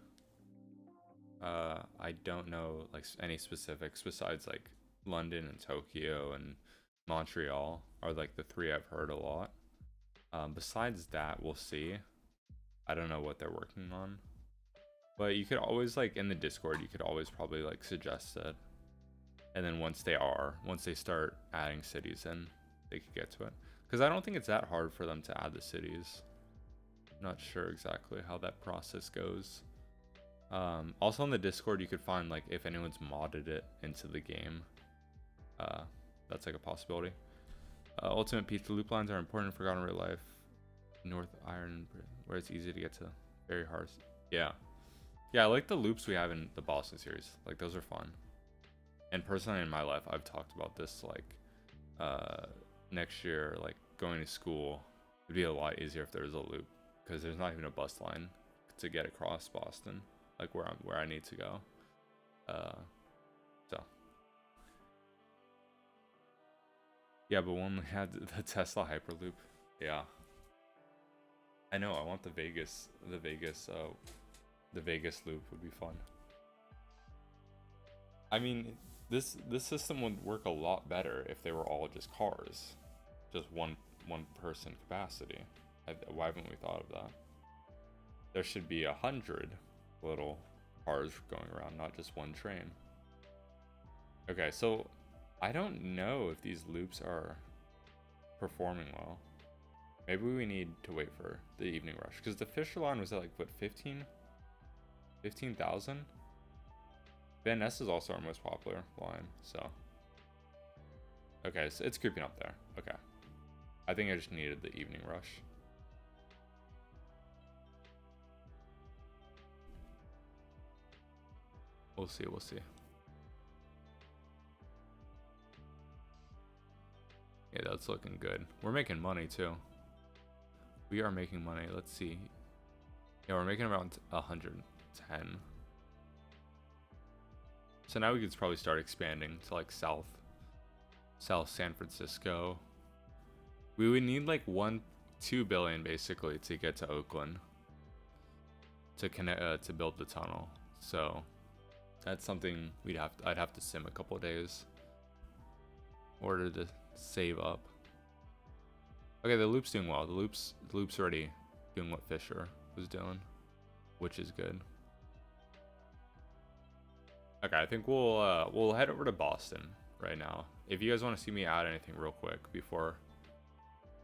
I don't know like any specifics besides like London and Tokyo and Montreal are like the three I've heard a lot. Besides that, we'll see. I don't know what they're working on. But you could always, like, in the Discord, you could always probably, like, suggest it. And then once they start adding cities in, they could get to it. Because I don't think it's that hard for them to add the cities. Not sure exactly how that process goes. Also on the Discord, you could find, like, if anyone's modded it into the game. That's, like, a possibility. Ultimate Pizza loop lines are important in Forgotten real life. North Iron, where it's easy to get to. Very hard. Yeah. Yeah, I like the loops we have in the Boston series. Like, those are fun. And personally, in my life, I've talked about this, like, next year, like, going to school would be a lot easier if there was a loop. Because there's not even a bus line to get across Boston, like, where I need to go. So. Yeah, but when we had the Tesla Hyperloop, yeah. I know, I want the Vegas loop would be fun. I mean, this system would work a lot better if they were all just cars, just one person capacity. Why haven't we thought of that? There should be 100 little cars going around, not just one train. Okay, so I don't know if these loops are performing well. Maybe we need to wait for the evening rush, because the Fisher line was at, like, what, 15,000? Van Ness is also our most popular line, so. Okay, so it's creeping up there. Okay. I think I just needed the evening rush. We'll see, we'll see. Yeah, that's looking good. We're making money too. We are making money. Let's see. Yeah, we're making around 110. So now we could probably start expanding to, like, South San Francisco. We would need like 2 billion basically to get to Oakland to connect to build the tunnel. So that's something I'd have to sim a couple of days in order to save up. Okay, the loop's doing well. The loop's already doing what Fisher was doing, which is good. Okay, I think we'll head over to Boston right now. If you guys want to see me add anything real quick before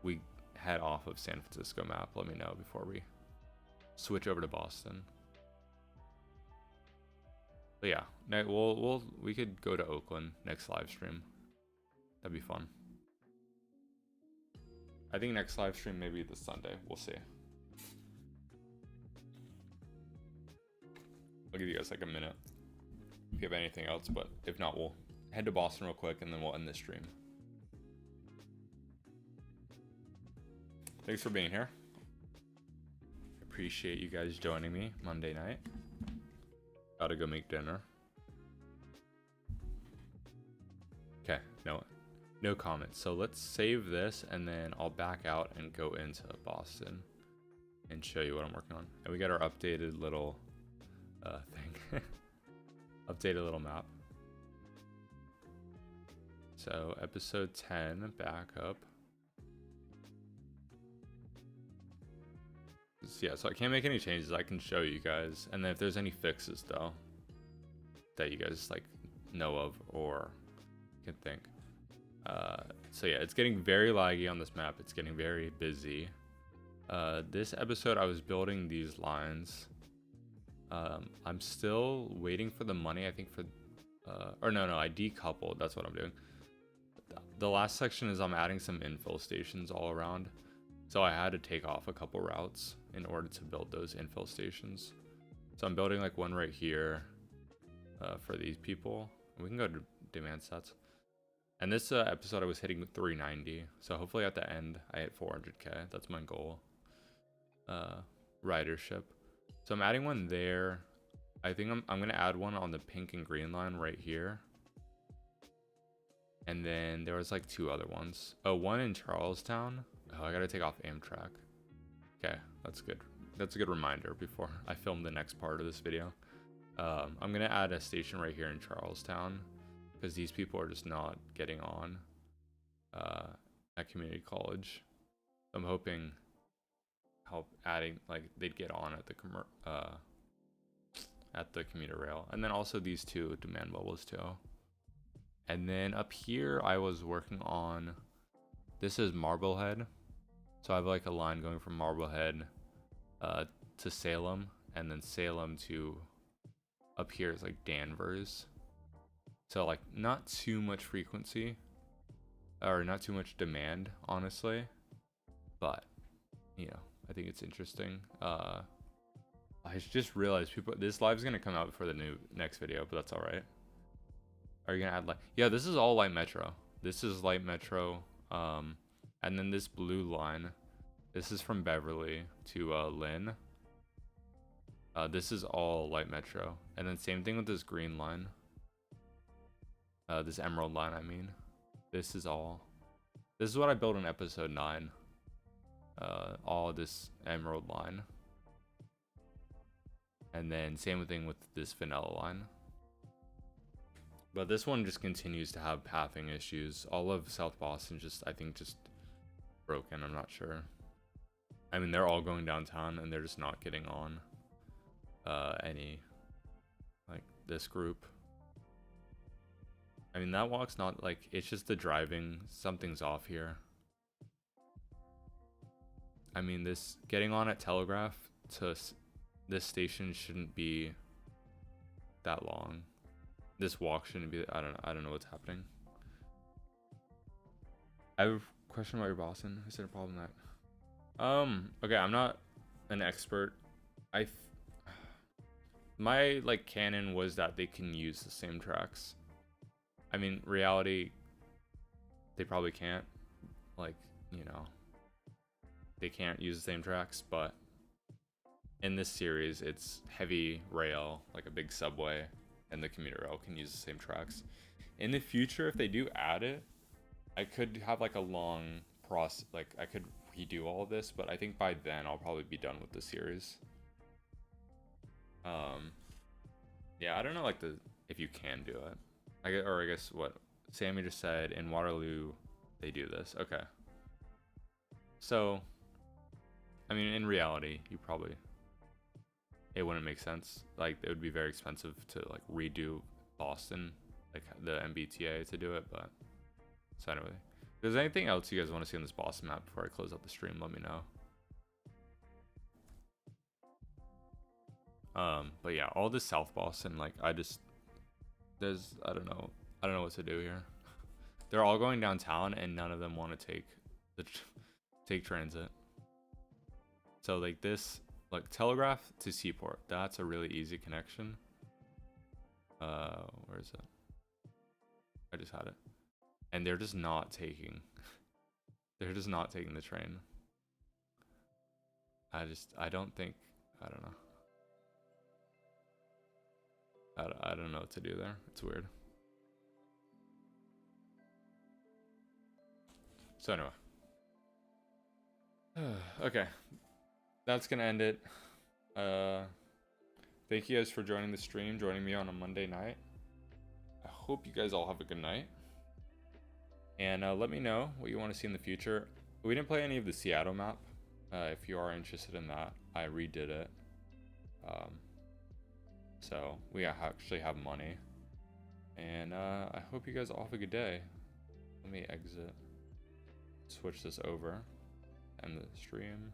we head off of San Francisco map, let me know before we switch over to Boston. But yeah, we could go to Oakland next live stream. That'd be fun. I think next live stream maybe this Sunday. We'll see. I'll give you guys like a minute if you have anything else, but if not, we'll head to Boston real quick and then we'll end this stream. Thanks for being here. Appreciate you guys joining me Monday night. Gotta go make dinner. Okay, no comments. So let's save this and then I'll back out and go into Boston and show you what I'm working on. And we got our updated little thing. Updated little map. So episode 10 back up. Yeah, so I can't make any changes. I can show you guys, and then if there's any fixes though that you guys like know of or can think. So yeah, it's getting very laggy on this map. It's getting very busy. This episode I was building these lines. I'm still waiting for the money, I think for or no, I decoupled. That's what I'm doing. The last section is I'm adding some infill stations all around. So I had to take off a couple routes in order to build those infill stations. So I'm building like one right here for these people. We can go to demand sets. And this episode I was hitting 390. So hopefully at the end I hit 400k. That's my goal. Ridership. So I'm adding one there. I think I'm going to add one on the pink and green line right here. And then there was like 2 other ones. Oh, one in Charlestown. Oh, I gotta take off Amtrak. Okay, that's good. That's a good reminder before I film the next part of this video. I'm gonna add a station right here in Charlestown because these people are just not getting on. at community college. I'm hoping help adding, like, they'd get on at the commuter rail, and then also these two demand bubbles too. And then up here I was working on, this is Marblehead, so I have like a line going from Marblehead to Salem, and then Salem to up here is like Danvers. So like not too much frequency, or not too much demand, honestly, but you know, I think it's interesting. I just realized this live's gonna come out before the next video, but that's all right. Are you gonna add light? Yeah, this is all light metro. This is light metro. And then this blue line, this is from Beverly to Lynn. This is all light metro. And then same thing with this green line. This emerald line, I mean. This is what I built in episode 9. All this emerald line. And then same thing with this vanilla line. But this one just continues to have pathing issues. All of South Boston I think just broken, I'm not sure. I mean, they're all going downtown and they're just not getting on any, like, this group. I mean, that walk's not, like, it's just the driving. Something's off here. I mean, this getting on at Telegraph to this station shouldn't be that long. This walk shouldn't be. I don't know what's happening. I have a question about your Boston. Is there a problem that? Okay, I'm not an expert. My like canon was that they can use the same tracks. I mean, reality, they probably can't. Like, you know, they can't use the same tracks, but in this series, it's heavy rail, like a big subway, and the commuter rail can use the same tracks. In the future, if they do add it, I could have like a long process, like I could redo all of this, but I think by then I'll probably be done with the series. Yeah, I don't know, like, if you can do it. I guess what Sammy just said, in Waterloo they do this. Okay, so I mean, in reality, it wouldn't make sense. Like, it would be very expensive to like redo Boston, like the MBTA, to do it. But so anyway, if there's anything else you guys want to see on this Boston map before I close out the stream, let me know. But yeah, all this South Boston, like, I don't know what to do here. They're all going downtown and none of them want to take transit. So like this, like Telegraph to Seaport, that's a really easy connection. Where is it? I just had it. And they're just not taking the train. I don't know what to do there. It's weird. So anyway. Okay. That's gonna end it. Thank you guys for joining the stream, joining me on a Monday night. I hope you guys all have a good night. And let me know what you want to see in the future. We didn't play any of the Seattle map. If you are interested in that, I redid it. So we actually have money. And I hope you guys all have a good day. Let me exit. Switch this over. End the stream.